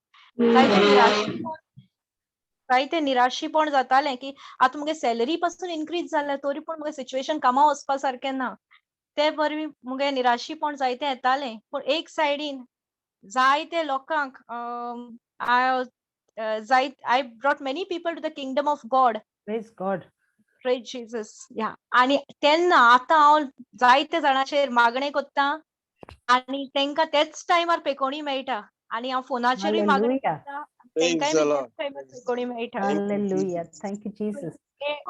जायते निराशीपण जातालें की आतां मुगे सॅलरी पासून इन्क्रीज जाल्या तरी पूण मुगे सिच्युएशन कामां वचपा सारकें ना. ते वरवीं मुगे निराशीपण जायतें येतालें पूण एक सायडीन जायते लोकांक I brought many people to the kingdom of God. Praise God. Praise Jesus. या आनी तेन्ना आतां हांव जायते जाणांचेर मागणें कोत्तां आणि तांकां त्याच टायमार पेकोवणी मेळटा आणि हांव फोनाचेरूय मागणी Hallelujah. करता Praise तांकांय the त्याच Lord. टायमार पेकोवणी मेळटा. Thank you, Hallelujah. Jesus. Thank you, Jesus.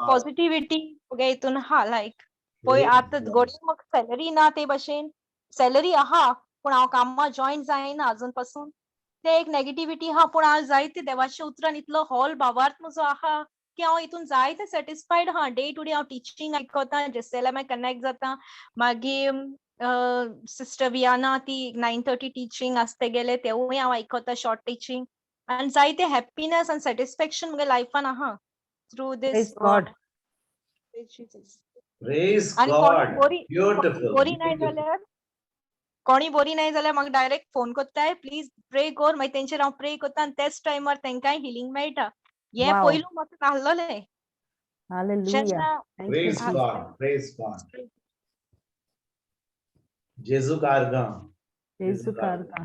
Positivity तुगे हितून आहा लायक पळय Praise आतां God. घडये म्हाका सॅलरी ना ते भाशेन सॅलरी आहा पूण हांव कामां जॉयन जायना अजून पासून ते एक नेगेटिव्हिटी आहा पूण हांव जायते देवाच्या उतरान इतलो हॉल भावार्थ म्हजो आहा की हांव हितून जायते सॅटिस्फायड आहा डे टू डे हांव टिचींग आयकोतां जेरुसलेमा कनेक्ट जाता मागीर सिस्टर वियाना ती 9:30 टिचींग आसता गेले तेवूय हांव आयकोतां शॉर्ट टिचींग आनी जायते हॅपीनेस आनी सॅटिस्फॅक्शन म्हगे लायफान आहा थ्रू Praise दीस God. Praise आणि कोणी God. बोरी Beautiful. बोरी नाही Beautiful. जाल्यार कोणी बोरी नाही जाल्यार म्हाका डायरेक्ट फोन कोत्ताय प्लीज प्रे कर मागीर तेंचेर हांव प्रे कोत्ता आनी त्याच टायमार तांकांय हिलींग मेळटा हे Wow. पयलू म्हाका नाहलोलें Hallelujah. जेन्ना Thank you, Praise Jesus. God. Praise God. Jesu Karga. Jesu Karga.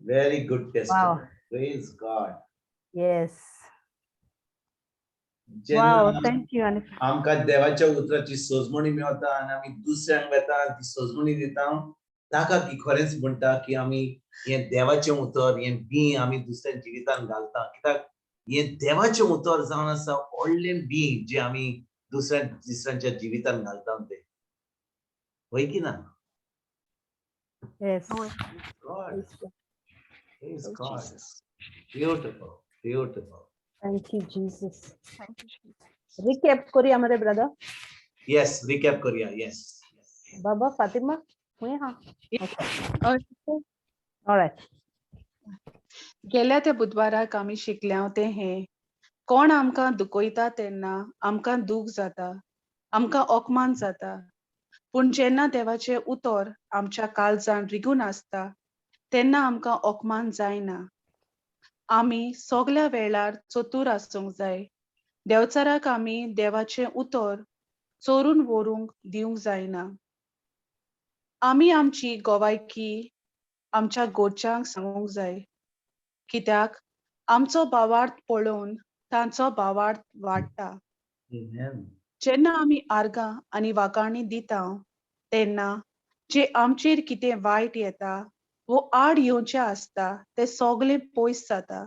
Very good testimony. Wow. Praise God. Yes. जेन्ना Wow. Thank you, Anif. आमकां देवाच्या उतराची सोजमणी मेळटा आनी आमी दुसऱ्यांक वेता ती सोजमणी दिता ताका की खरेंच म्हणटा की आमी हे देवाचें उतर हे बी आमी दुसऱ्या जिवितान घालता कित्याक हे देवाचें उतर जावन आसा व्हडलें बी जे आमी दुसऱ्यांच्या जिवितान घालता ते होय की ना Yes. God. Praise God. Praise Oh, God. Jesus. Beautiful. Beautiful. Thank you, Jesus. Thank you, Jesus. Recap Korea, my brother. Yes, recap Korea. Yes. Baba, Fatima. Yeah. Okay. All right. गेल्या त्या बुधवाराक आमी शिकल्या ते हे कोण आमकां दुखयता तेन्ना आमकां दूख जाता आमकां अपमान जाता पूण जेन्ना देवाचें उतर आमच्या काळजान रिगून आसता तेन्ना आमकां अपमान जायना आमी सगल्या वेळार चतूर आसूंक जाय देवचाराक आमी देवाचें उतर चोरून व्हरूंक दिवंक जायना आमी आमची गोवायकी आमच्या गोरच्यांक सांगूंक जाय कित्याक आमचो भावार्थ पळोवन तांचो भावार्थ वाडटा Amen. जेन्ना आमी आर्गां आनी वागाणी दिता तेन्ना जे आमचेर कितें वायट येता वो आड येवचें आसता ते सगळें पयस जाता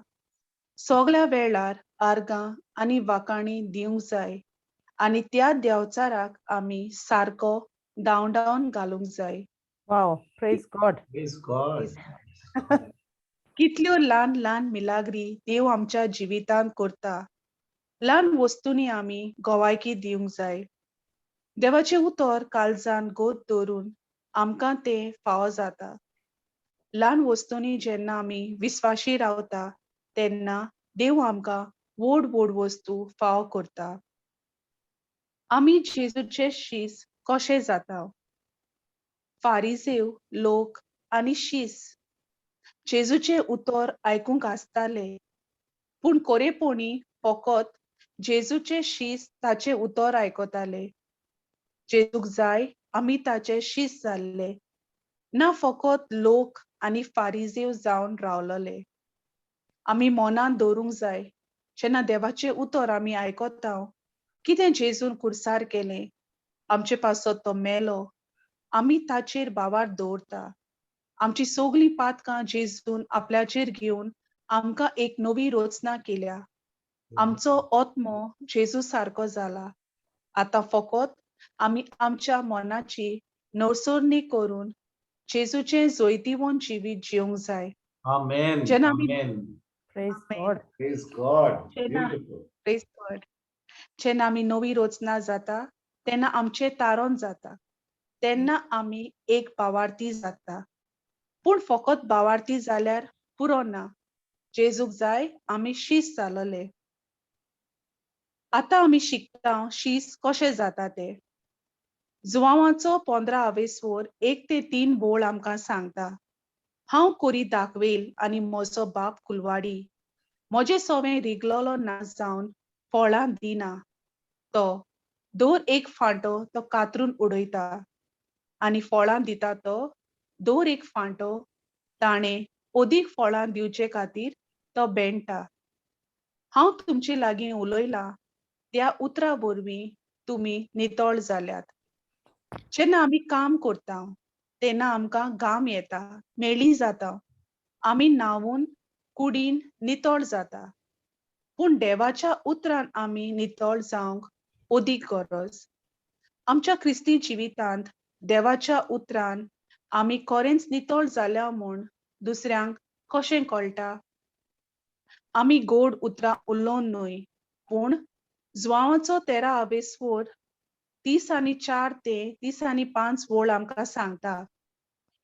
सगळ्या वेळार आर्गां आनी वाकाणी दिवंक जाय आनी त्या देवचाराक आमी सारको दावडावन घालूंक जाय Wow. Praise God. Praise God. कितल्यो ल्हान ल्हान मिलाग्री देव आमच्या जिवितांत करता ल्हान वस्तूंनी आमी गोवायकी दिवंक जाय देवाचें उतर काळजान गोद दवरून आमकां तें फावो जाता ल्हान वस्तूंनी जेन्ना आमी विस्वाशी रावता तेन्ना देव आमकां व्हड व्हड वस्तू फावो करता आमी जेजूचे शीस कशें जाता फारिसेव लोक आनी शीस जेजूचे उतर आयकूंक आसताले पूण कोरेपणी फकत जेजूचे शीस ताचे उतर आयकताले जेजूक जाय आमी ताचे शीस जाल्ले ना फकत लोक आनी फारिसेव जावन रावलोले आमी मनान दवरूंक जाय जेन्ना देवाचें उतर आमी आयकता कितें जेजून कुडसार केलें आमचे पासत तो मेलो आमी ताचेर भावार्थ दवरता आमची सगळीं पातकां जेजून आपल्याचेर घेवन आमकां एक नवी रचना केल्या आमचो आत्मो जेजू सारको जाला आतां फकत आमी आमच्या मनाची नवसोरणी करून जेजूचें जैतिवंत जिवीत जिवंक जाय Amen. जेन्ना आमी Amen. Praise Amen. God. Praise God. जेन्ना Beautiful. Praise God. जेन्ना आमी नवी रचना जाता तेन्ना आमचें तारण जाता तेन्ना आमी एक भावार्थी जाता पूण फकत भावार्थी जाल्यार पुरो ना जेजूक जाय आमी शीस जालोले आतां आमी शिकता शीस कशें जाता तें जुवांवाचो 15 1 ते 3 बोळ आमकां सांगता हांव कोरी दाखवेल आनी म्हजो बाप कुलवाडी म्हजें सवें रिगलोलो ना जावन फळां दिना तो दर एक फांटो तो कातरून उडयता आनी फळां दिता तो दर एक फांटो ताणें अदीक फळां दिवचे खातीर तो बेंडटा हांव तुमचे लागीं उलयलां त्या उतरा वरवीं तुमी नितळ जाल्यात जेन्ना आमी काम करता तेन्ना आमकां घाम येता, मेळी जाता, आमी न्हावून कुडीन नितळ जाता. पूण देवाच्या उतरान आमी नितळ जावंक ओदीक गरज. आमच्या क्रिस्ती जिवितांत देवाच्या उतरान आमी खरेंच नितळ जाल्या म्हूण दुसऱ्यांक कशें कळटा? आमी गोड उतरां उलोवन न्हय, पूण जुआंवाचो 13 30 आनी 4 ते 30 आनी 5 वोळ आमकां सांगता,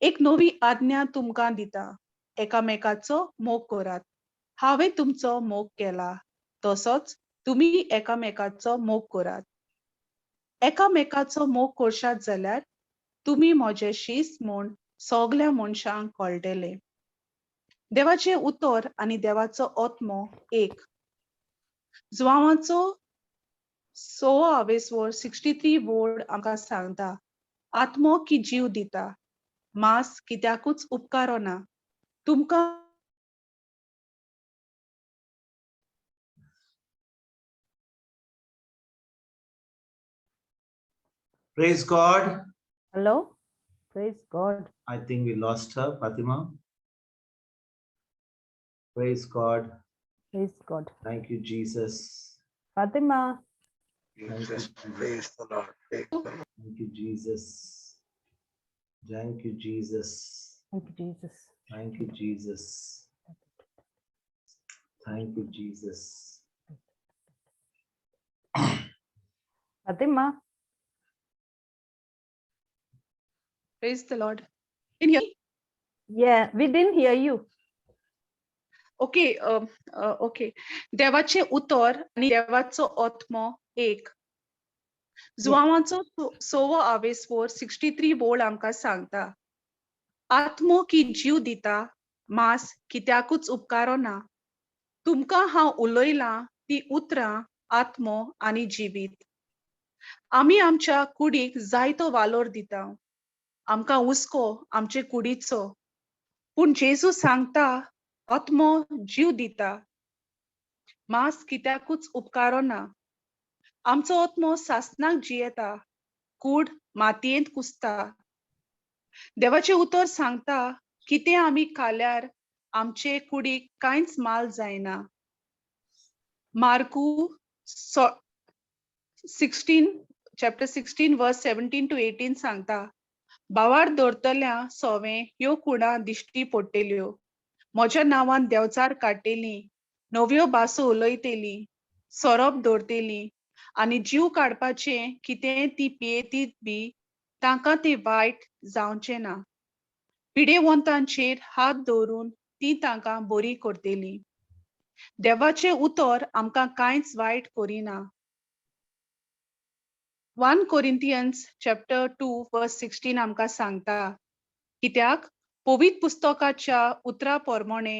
एक नवी आज्ञा तुमकां दिता, एकामेकाचो मोग करात. हांवें तुमचो मोग केला, तसोच तुमी एकामेकाचो मोग करात. एकामेकाचो मोग करशात जाल्यार तुमी म्हजे शिस्त म्हूण सगल्या मनशांक कळटले. देवाचे उतर आनी देवाचो आत्मो एक. जुआंवाचो 63 वोळ आमकां सांगता, आत्मो की जीव दिता, मांस कित्याकूच उपकारो ना. तुमकां Praise God. Hello? Praise God. I think we lost her, Fatima. Praise God. Praise God. Thank you, Jesus. Fatima. Jesus, praise the Lord. Praise the Lord. Thank you, Jesus. Thank you, Jesus. Thank you, Jesus. Thank you, Jesus. Thank you, Jesus. Fatima. praise the Lord. Can you hear me? Yeah, we didn't hear you. Okay okay. देवाचे उतर आनी देवाचो आत्मो एक. जुआंवाचो 63 वोळ आमकां सांगता, आत्मो की जीव दिता, मांस कित्याकूच उपकारो ना. तुमकां हांव उलयलां ती उतरां आत्मो आनी जिवीत. आमी आमच्या कुडीक जायतो वालोर दिता, आमकां हुस्को आमचे कुडीचो, पूण जेजू सांगता आत्मो जीव दिता, मांस कित्याकूच उपकारो ना. आमचो आत्मो सासणाक जियेता, कूड मातयेंत कुसता. देवाचे उतर सांगता, कितें आमी खाल्यार आमचे कुडीक कांयच माल जायना. मार्कू 16 verse 17 to 18 सांगता, भावार दवरतल्या सोवे ह्यो कुडां दिश्टी पडटल्यो. म्हज्या नांवान देंवचार काडटलीं, नव्यो भासो उलयतलीं, सोरोप दवरतलीं, आनी जीव काडपाचें कितें ती पियेतीत बी तांकां तें वायट जावचें ना. पिडेवंतांचेर हात दवरून ती तांकां बरी करतलीं. देवाचें उतर आमकां कांयच वायट करिना. 1 Corinthians chapter 2 verse 16 आमकां सांगता, कित्याक पवित्र पुस्तकाच्या उतरा प्रमाणे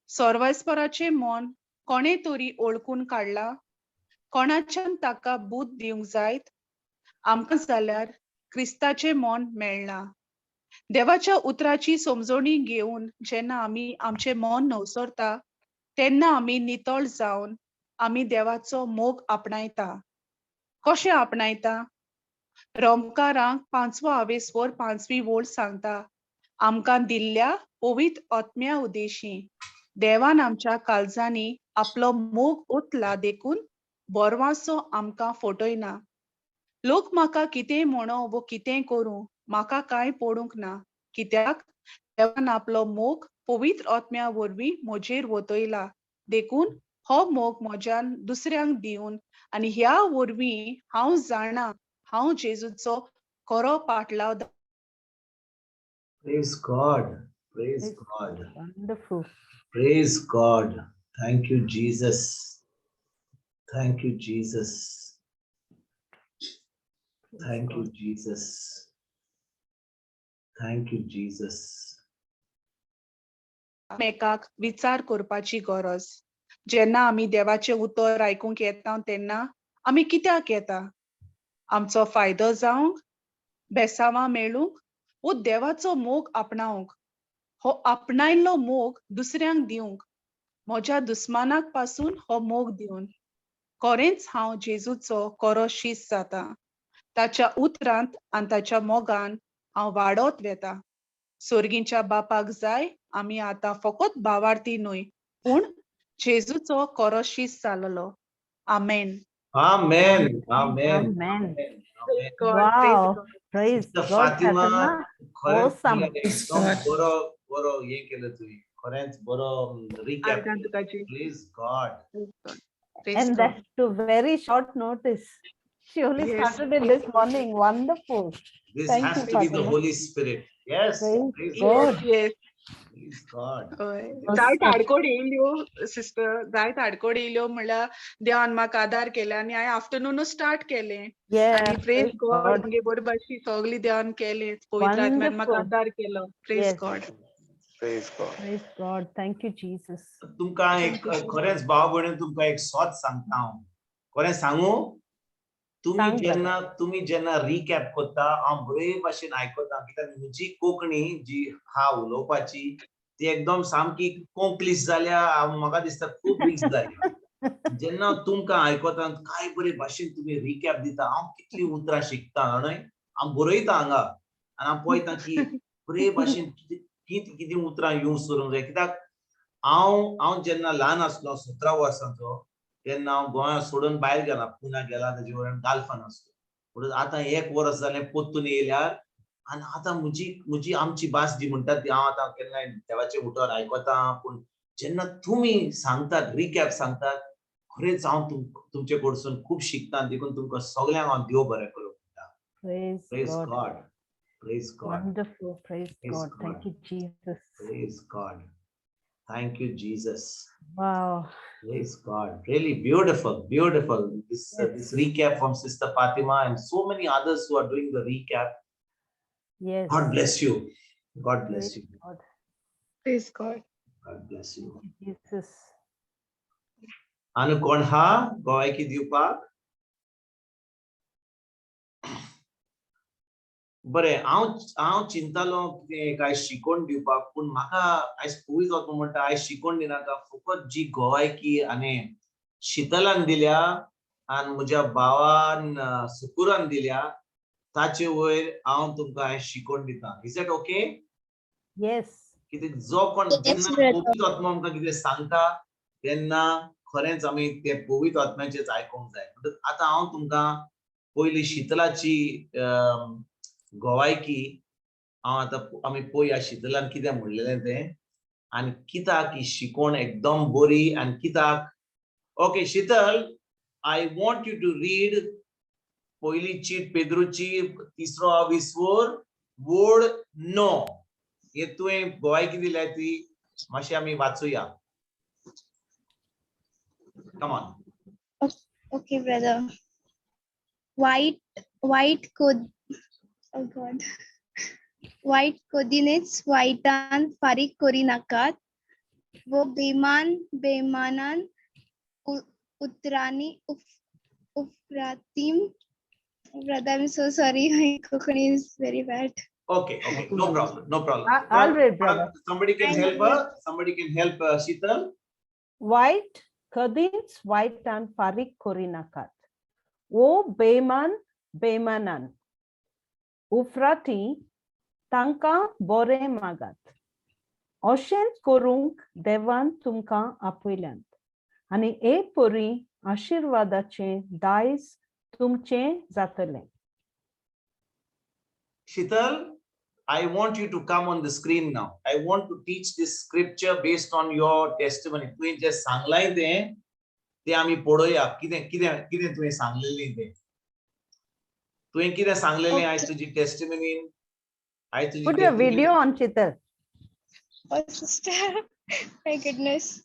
सर्वेस्पराचें मन कोणे तरी ओळखून काडला, कोणाच्यान ताका बूद दिवंक जायत, आमकां जाल्यार क्रिस्ताचें मन मेळ्ळां. देवाच्या उतराची समजणी घेवन जेन्ना आमी आमचें मन नवसरता, तेन्ना आमी नितळ जावन आमी देवाचो मोग आपणायता. कशें आपणायता? रोमकारांक 5 वोळ सांगता, आमकां दिल्ल्या पवित्र आत्म्या उदेशी देवान आमच्या काळजांनी आपलो मोग ओतला देखून बोरवांचो आमकां फटयना. लोक म्हाका कितें म्हणो वो कितें करूं, म्हाका कांय पडूंक ना, कित्याक देवान आपलो मोग पवित्र आत्म्या वरवीं म्हजेर वतयला देखून हो मोग म्हज्यान दुसऱ्यांक दिवन आनी ह्या वरवीं हांव जाणा हांव जेजूचो खरो पाटलाव. Praise God. Praise Praise God. Wonderful. Praise God. Thank you, Jesus. Thank you, Jesus. Praise Thank you, God. Jesus. Thank you, Jesus. एकामेकाक विचार करपाची गरज. जेन्ना आमी देवाचें उतर आयकूंक येता तेन्ना आमी कित्याक येता? आमचो फायदो जावंक, बेसावां मेळूंक, वो देवाचो मोग आपणावंक. हो आपणायल्लो मोग दुसऱ्यांक दिवंक, म्हज्या दुस्मानाक पासून हो मोग दिवन. खरेंच हांव जेजूचो खरो शिश्य जाता. ताच्या उतरांत आनी ताच्या मोगान हांव वाडत वेता. सोर्गींच्या बापाक जाय आमी आतां फकत भावार्थी न्हय पूण जेजूचो खरो शीस जालोलो. आमेन. Amen. Amen. Amen. Amen. Wow. Praise Sister God, Fatima, Fatima. खरेंच Awesome. तुला एकदम बरो हे केलं तुझी खरेंच बरो रिकॅप आर्गां तुकाची. Please God Praise And God. that to very short notice. She only Yes. started it this morning. Wonderful. this Thank has you, to be the Fatima. Holy Spirit. Yes, Praise praise God. God. Yes. Praise God. जायत आडकोड येयल्यो sister, जायत आडकोड येयल्यो म्हणल्यार देवान म्हाका आदार केले आनी हांवें आफ्टरनूनच start केलें Yeah. आनी प्रेज Praise गॉड God. म्हगे बरे भाशेन सगली देवान केलें, पवित्र आत्म्यान म्हाका Wonderful. आदार केलो. Praise Yes. God. Praise God. Praise God. Thank you, Jesus. तुमकां एक खरेंच भाव भयण तुमकां एक सोत सांगता हांव खरें सांगू सांग तुम्ही जेन्ना रिकॅप करता हांव बरे भाशेन आयकता कित्याक म्हजी कोंकणी जी हा उलोवपाची ती एकदम सामकी कोंकलीस जाल्या म्हाका दिसता खूब वीक जाली जेन्ना तुमकां आयकता काय बरे भाशेन तुमी रिकॅप दिता हांव कितली उतरां शिकता न्हय हांव बरयता हांगा आनी हांव पळयता की बरे भाशेन कितें कितें उतरां यूज करूंक जाय कित्याक हांव जेन्ना ल्हान आसलो 17 वर्सांचो तेन्ना हांव गोंया सोडून भायर गेला पुण्या गेला तेजे वयल्यान गाल्फान आसलो म्हणून आतां 1 वर्स जालें पोत्तून येयल्यार आनी आतां म्हजी आमची भास जी म्हणटा ती हांव आतां केन्नाय देवाचे उतर आयकता पूण जेन्ना तुमी सांगतात रिकॅप सांगतात खरेंच हांव तुमचे कडसून खूब शिकता आनी देखून तुमकां सगळ्यांक हांव देव बरें करूं म्हणटा Praise praise God. God praise God Wonderful. Praise Praise God. Thank God. you, Jesus. Praise God thank you Jesus Wow. Praise God. Really beautiful, beautiful. This Yes. recap from Sister Fatima and so many others who are doing the recap. Yes. God bless you. God bless Praise you. God. Praise God. God bless you. Jesus. Anu kon ha goaiki diवपाक बरें हांव चिंतालो कितें काय शिकोण दिवपाक पूण म्हाका आयज पळयत वचप म्हणटा आयज शिकोण दिनाका फकत जी गोवायकी आनी शितलान दिल्या आनी म्हज्या भावान सुकुरान दिल्या ताचे वयर हांव तुमकां आयज शिकोण दिता इज इट ओके Yes. कित्याक जो कोण Yes, जेन्ना brother. पवित्र आत्मा आमकां कितें सांगता तेन्ना खरेंच आमी ते पवित्र आत्म्याचेच आयकूंक जाय म्हणटच आतां हांव तुमकां पयली शितलाची गोवायकी हांव आतां आमी पळोवया शितलान कितें म्हणलेलें तें आनी कित्याक ही शिकोण एकदम बरी आनी कित्याक okay Shital I want you to read पयली चीट पेद्रूची 3 विसवोर वोड नो हे तुवें गोवायकी दिल्या ती मातशी आमी वाचुया come on Okay, brother. White could, oh God. White कोदिनेच whitean फारीक करी नाकात वो बेमानान उतरानी उफरातीम. Brother, I'm so sorry. My Konkani is very bad. Okay, no problem. I'll read, brother. Somebody can help her. Shital. White kadins white and farik korinakat. O bemanan. Ufrati tanka bore magat. Oshen korunk devan tumka apuilant. Ani e puri ashirwadache dais tumche zatale. Shital, I want you to come on the screen now. I want to teach this scripture based on your testimony. तुवें जे सांगलाय ते आमी पळोवया कितें तुवें सांगलेलें तें तुवें कितें सांगलेलें आयज तुजी टेस्टिमनीन आयज तुजी Put your video on, Chital. Oh, sister. My goodness.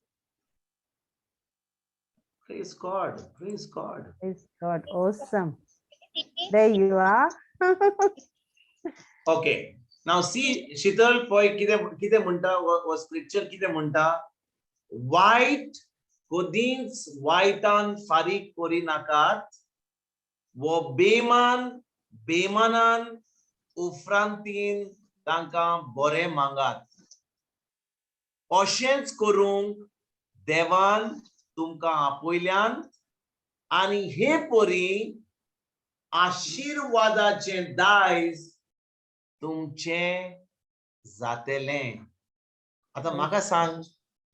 Praise God. Praise God. Praise God. Awesome. There you are. Okay. Now see, Shital, poi kide munta was scripture kide munta white kodins whitean farik kori nakat wo bemanan ufrantin tanka bore mangat oshens korung devan tumka apoilyan ani he pori आशीर्वादाचे दायज तुमचे जातेलें. आता म्हाका सांग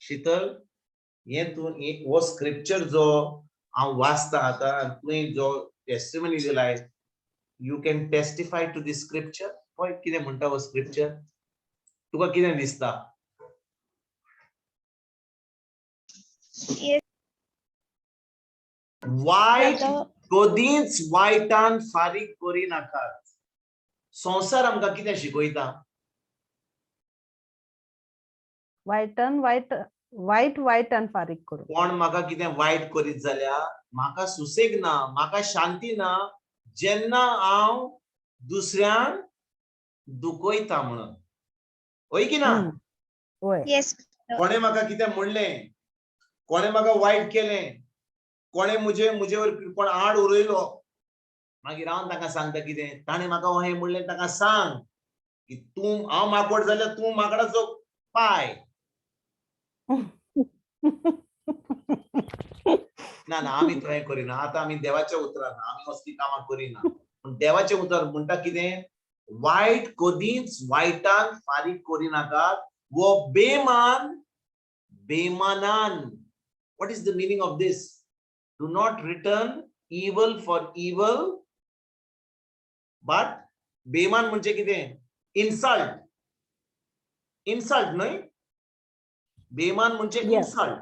शीतल, हे तू हो scripture जो हांव वाचता आतां, तुवें जो टेस्टिमनी दिलाय, you can testify to this scripture. पळय कितें म्हणटा हो स्क्रिप्चर, तुका कितें दिसता? Yes. वायट आता कधीच वायटान फारीक करी नाकात. संसार आमकां कितें शिकयता? वाईट वाईटान फारीक करू. कोण म्हाका कितें वायट करीत जाल्यार म्हाका सुसेग ना, म्हाका शांती ना, जेन्ना हांव दुसऱ्यांक दुखयता म्हणून. होय की ना? होय. yes. कोणे म्हाका कितें म्हणलें, कोणे म्हाका वायट केलें, कोणे मुजे वयर कोण आड उडयलो, मागीर हांव ताका सांगता कितें, ताणें म्हाका हें म्हणलें, ताका सांग की तूं, हांव माकड जाल्यार तूं माकडाचो पाय. ना ना, आमी थंय करिना. आतां आमी देवाच्या उतरार ना, आमी असली कामां करिना. पूण देवाचें उतर म्हणटा कितें, वायट कधीच वायटान फारीक करी नाकात. वो बेमानान. What is the meaning of this? Do not return evil for evil, but बेमान म्हणजे कितें? इन्सल्ट. न्हय? बेमान म्हणजे Yes. इन्सल्ट.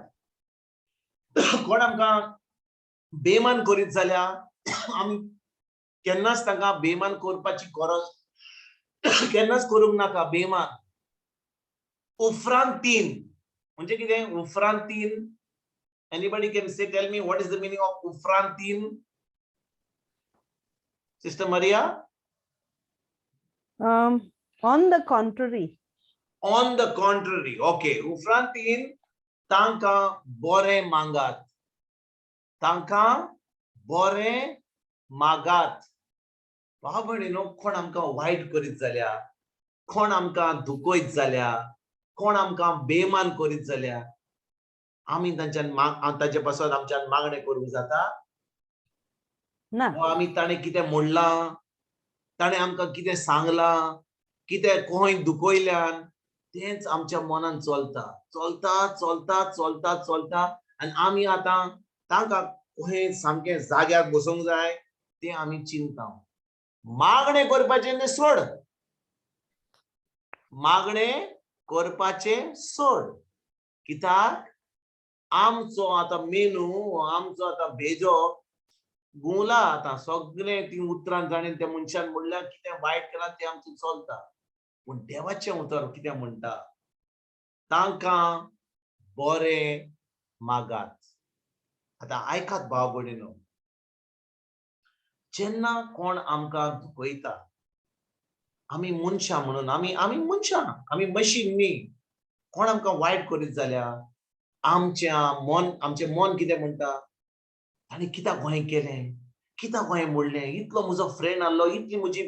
कोण आमकां बेमान करीत जाल्यार आमी केन्नाच ताका बेमान करपाची गरज केन्नाच करूंक नाका. बेमान उपरांतीन म्हणजे कितें? उपरांतीन. Anybody can say, tell me what is the meaning of उपरांतीन? Sister Maria? On the contrary. On the contrary. Okay. उपरांतीन तांकां बरें मागात. तांकां बरें मागात. भाव भयणीनो, कोण आमकां वायट करीत जाल्यार, कोण आमकां दुखयत जाल्यार, कोण आमकां बेमान करीत जाल्यार आमी तांचे पासून आमच्यान मागणें करूंक जाता ना. आमी ताणें कितें म्हणलां, ताणें आमकां कितें सांगलां, कितें खंय दुखयल्यान, तेंच आमच्या मनान चलता आनी आमी आतां तांकां खंय सामकें जाग्यार बसूंक जाय तें आमी चिंता. मागणें करपाचें सोड. मागणें करपाचें सोड. कित्याक आमचो आतां मेनू, आमचो आतां भेजो गुंवला. आतां सगळें ती उतरां जाणीन त्या मनशान म्हणल्यार कितें वायट केलां तें आमचें चलता. पूण देवाचें उतर कितें म्हणटा, तांकां बरें मागात. आतां आयकात भाव भयणीनो, जेन्ना कोण आमकां दुखयता, आमी मनशां म्हणून, आमी मनशां, आमी मशीन न्ही. कोण आमकां वायट करीत जाल्यार आमचें मन कितें म्हणटा, ताणें कित्याक हें केलें, कित्याक हें म्हणलें, इतलो म्हजो फ्रेंड आहलो, इतली म्हजी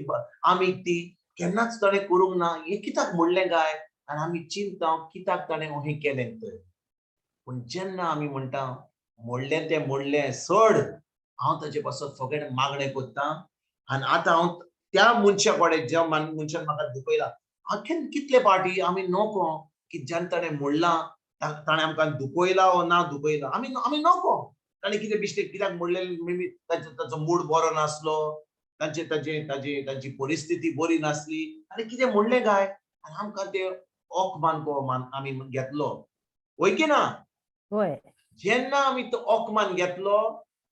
आमीक ती, केन्नाच ताणें करूंक ना, हें कित्याक म्हणलें काय, आनी आमी चिंता कित्याक ताणें हें केलें तर. पूण जेन्ना आमी म्हणटा म्हणलें तें म्हणलें सोड, हांव ताचे पासून फकत मागणें करतां. आनी आतां हांव त्या मनशा कडेन, ज्या मनशान म्हाका दुखयला, हांव कितले पाटी आमी नको की जेन्ना ताणें म्हणलां, ताणें आमकां दुखयला वो ना दुखयला, आमी नको. ताणें कितें बिश्टें कित्याक म्हणलें, मे ताचो मूड बरो नासलो, ताची परिस्थिती बरी नासली, ताणें कितें म्हणलें काय, आनी आमकां तें ओकमान कोमान आमी घेतलो. होय की ना? होय. जेन्ना आमी तो ओकमान घेतलो,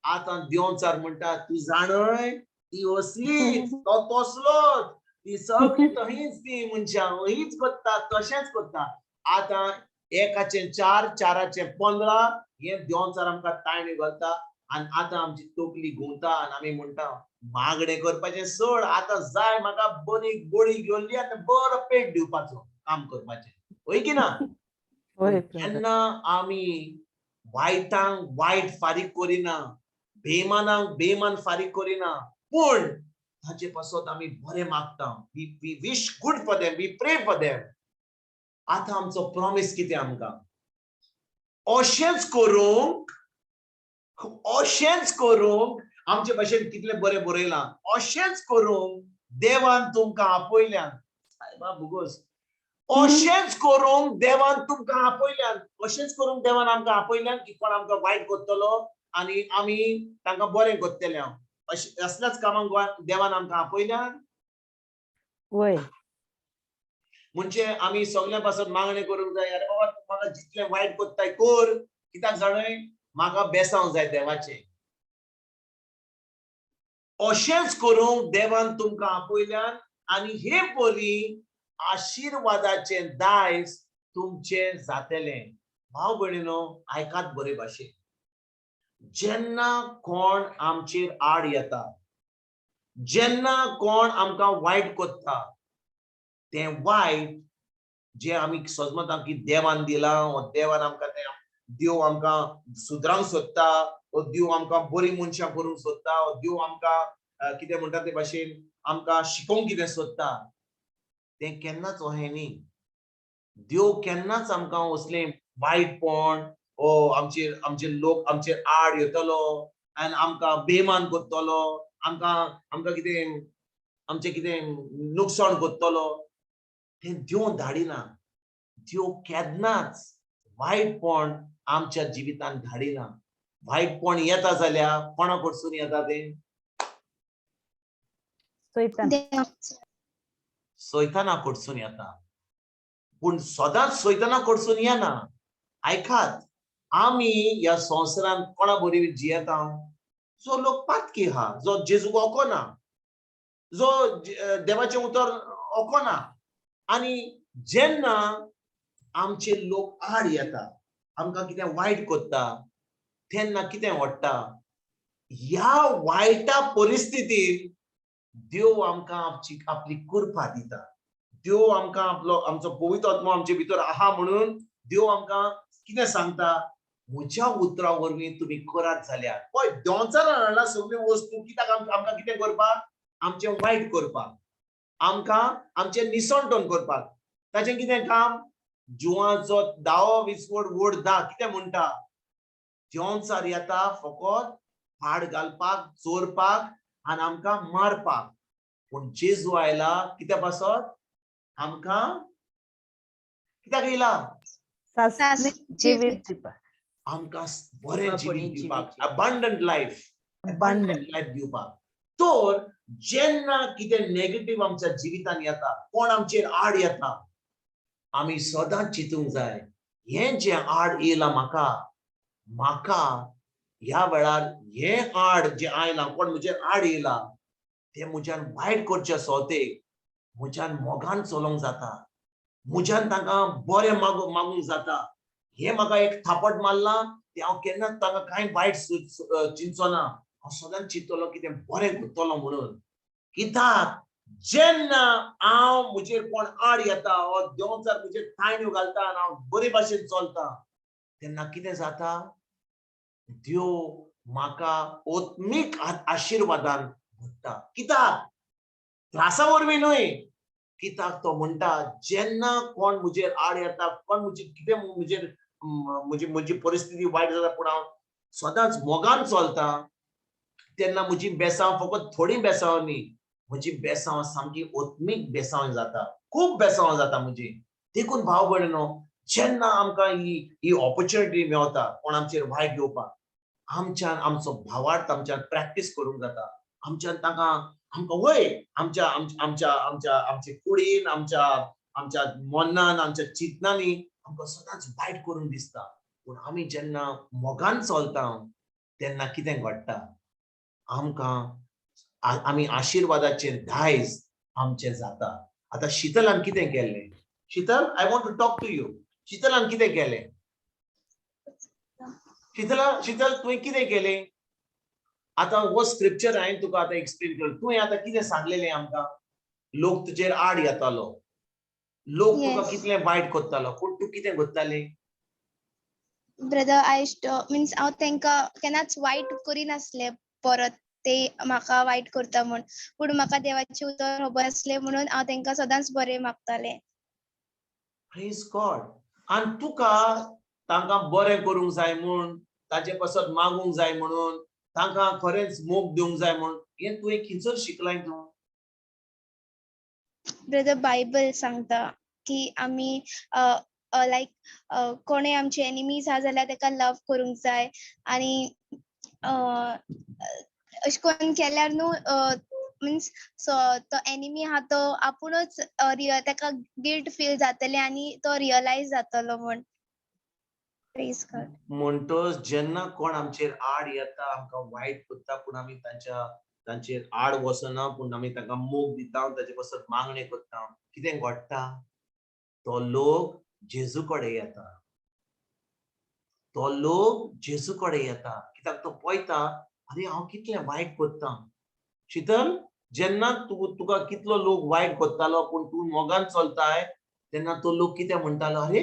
आतां देंवचार म्हणटा तूं जाणय, ती असलीच, तो तसलोच, ती सगळी तशींच, ती मनशां हीच करता, तशेंच करता. आतां 1चे 4, 4चे 15 हें देंवचार आमकां ताळणी घालता. आनी आतां आमची तकली घुंवता आनी आमी म्हणटा मागणें करपाचें सोड, आतां जाय म्हाका बरी गोळी घेवली आनी बरो पेट दिवपाचो, काम करपाचें. होय की ना? होय. जेन्ना आमी वायटांक वायट फारीक करिना, बेमानांक बेमान फारीक करिना, पूण ताचे पासून आमी बरें मागता. We wish good for them, we pray for them. आतां आमचो प्रॉमिस कितें आमकां, अशेंच करूंक आमचे भाशेन कितलें बरें बरयलां, अशेंच करूंक देवान तुमकां आपयल्यान. सायबा भुगोस, अशेंच करूंक देवान तुमकां आपयल्यान, अशेंच करूंक देवान आमकां आपयल्यान की कोण आमकां वायट करतलो आनी आमी तांकां बरें करतले हांव. असल्याच कामाक देवान आमकां आपयल्यान. वय म्हणजे आमी सगळ्या पासून मागणी करूंक जाय, अरे बाबा तूं म्हाका जितलें वायट कोत्ताय कर, कित्याक जाणाय म्हाका बेसांव जाय देवाचें. अशेंच करूंक देवान तुमकां आपयल्यान आनी हे परी आशिर्वादाचें दायज तुमचें जातलें. भाव भयणीनो, आयकात बरे भाशेन. जेन्ना कोण आमचेर आड येता, जेन्ना कोण आमकां वायट कोत्ता, तें वायट जे आमी समजता की देवान दिलां, वा देवान आमकां तें देव आमकां सुदरांक सोदता, वा देव आमकां बरी मनशां करूंक सोदता, वा देव आमकां कितें म्हणटा ते भाशेन आमकां शिकोवंक कितें सोदता, तें केन्नाच अहें न्ही. देव केन्नाच आमकां असलें वायटपण ओ आमचे लोक आमचेर आड येतलो आनी आमकां बेमान करतलो, आमकां कितें आमचें कितें नुकसाण करतलो, तें देव धाडिना. देव केन्नाच वायटपण आमच्या जिवितांत धाडिना. वायटपण येता जाल्यार कोणा कडसून येता तें? सैतान. सैताना कडसून येता. पूण सदांच सैताना कडसून येना. आयकात, आमी ह्या संवसारांत कोणा बरोबर जियेता? जो लोक पातकी आहा, जो जेजूक वळखना, जो देवाचें उतर वळखना. आनी जेन्ना आमचे लोक आड येता, आमकां कितें वायट कोत्ता, तेन्ना कितें वाडटा? ह्या वायटा परिस्थितींत देव आमकां आपली कृपा दिता. देव आमकां आमचो पवित्र आत्मो आमचे भितर आहा म्हणून देव आमकां कितें सांगता? म्हज्या उतरा वरवीं तुमी करात जाल्यार. पळय, देंवचारान हाडला सगळ्यो वस्तू कित्याक आमकां कितें करपाक? आमचें वायट करपाक, आमकां आमचें निसंटोन करपाक. ताचें कितें काम? जिवाचो दावो विस्वड वड दा कितें म्हणटा? देंवचार येता फकत फाड घालपाक, चोरपाक आनी आमकां मारपाक. पूण जेजू आयला कित्या पासत? आमकां कित्याक येयला? जिवीत दिवपाक. आमकां बरें जिवीत बरें दिवपाक, जिवीत. Abundant life Abundant. दिवपाक. तर जेन्ना कितें नेगेटिव्ह आमच्या जिवितांत येता, कोण आमचेर आड येता, आमी सदांच चिंतूंक जाय, हें जें आड येयलां म्हाका ह्या वेळार हें आड जें आयलां, कोण म्हजेर आड येयला, तें म्हज्यान वायट करचे सोतेक म्हज्यान मोगान चलोंक जाता, म्हज्यान तांकां बरें मागूंक जाता. हें म्हाका एक थापट मारला, तें हांव केन्नाच तांकां कांय वायट चिंतचोना. हांव सदांच चिंततलों की तें बरें करतलों म्हणून. कित्याक जेन्ना हांव म्हजेर कोण आड येता, वा देंवचार म्हजेर तायण्यो घालता आनी हांव बरे भाशेन चलता, तेन्ना कितें जाता? देव म्हाका आत्मीक आशिर्वादान भरता. कित्याक? त्रासा वरवीं न्हय, कित्याक तो म्हणटा, जेन्ना कोण म्हजेर आड येता, कोण म्हजी परिस्थिती वायट जाता, पूण हांव सदांच मोगान चलता, तेन्ना म्हजी बेसांव फकत थोडी बेसांव न्ही, म्हजी बेसांव सामकी आत्मीक बेसांव जाता, खूब बेसांव जाता म्हजी. देखून भाव भयणीनो, जेन्ना आमकां ही ऑपॉर्च्युनिटी मेळटा कोण आमचेर वायट येवपाक, आमच्यान आमचो भावार्थ आमच्यान प्रॅक्टीस करूंक जाता. आमच्यान आमकां वय आमचे कुडीन, आमच्या मनान, आमच्या चिंतनांनी आमकां सदांच वायट करून दिसता. पूण आमी जेन्ना मोगान चलता, तेन्ना कितें घडटा? आमी आशिर्वादाचें दायज आमचें जाता. आतां शितलान कितें केलें? Shital, I want to talk to you. शीतलान कितें केलें? शीतल, तुवें कितें केलें? आतां हो स्क्रिप्चर हांवें तुका आतां एक्सप्लेन केलो. तुवें आतां कितें सांगलेलें आमकां? लोक तुजेर आड येतालो, लोक तुका Yes. कितलें वायट कोत्तालो, पूण तूं कितें कोत्तालें? ब्रदर, मीन्स हांव तांकां केन्नाच वायट करिनासलें परत, ते म्हाका वायट करता म्हूण. पूण म्हाका देवाचें उतर खबर आसलें म्हणून हांव तांकां सदांच बरें मागतालें. Praise God. आनी तुका तांकां बरें करूंक जाय म्हूण, ताचे पासत मागूंक जाय म्हणून, तांकां खरेंच मोग दिवंक जाय म्हूण, हें तुवें खंयसर शिकलाय तूं? ब्रदर, बायबल सांगता. की आमी लायक कोणें आमचे एनिमीज आहा जाल्यार तेका लव करूंक जाय आनी अशें करून केल्यार न्हू मिन्स तो एनिमी आहा तो आपुणूच तेका गिल्ट फील जातलें आनी तो रियलायज जातलो म्हण. Praise God. म्हणटोच जेन्ना कोण आमचेर आड येता आमकां वायट करता पूण आमी तांचेर आड वसना पूण आमी तांकां मोग दिता ताचे पासून मागणे करता कितें घडटा तो लोक जेजू कडेन येता. तो लोक जेजू कडेन येता कित्याक तो पळयता अरे हांव कितलें वायट करता. शीतल जेन्ना तुका कितलो लोक वायट करतालो पूण तूं मोगान चलताय तेन्ना तो लोक कितें म्हणटालो अरे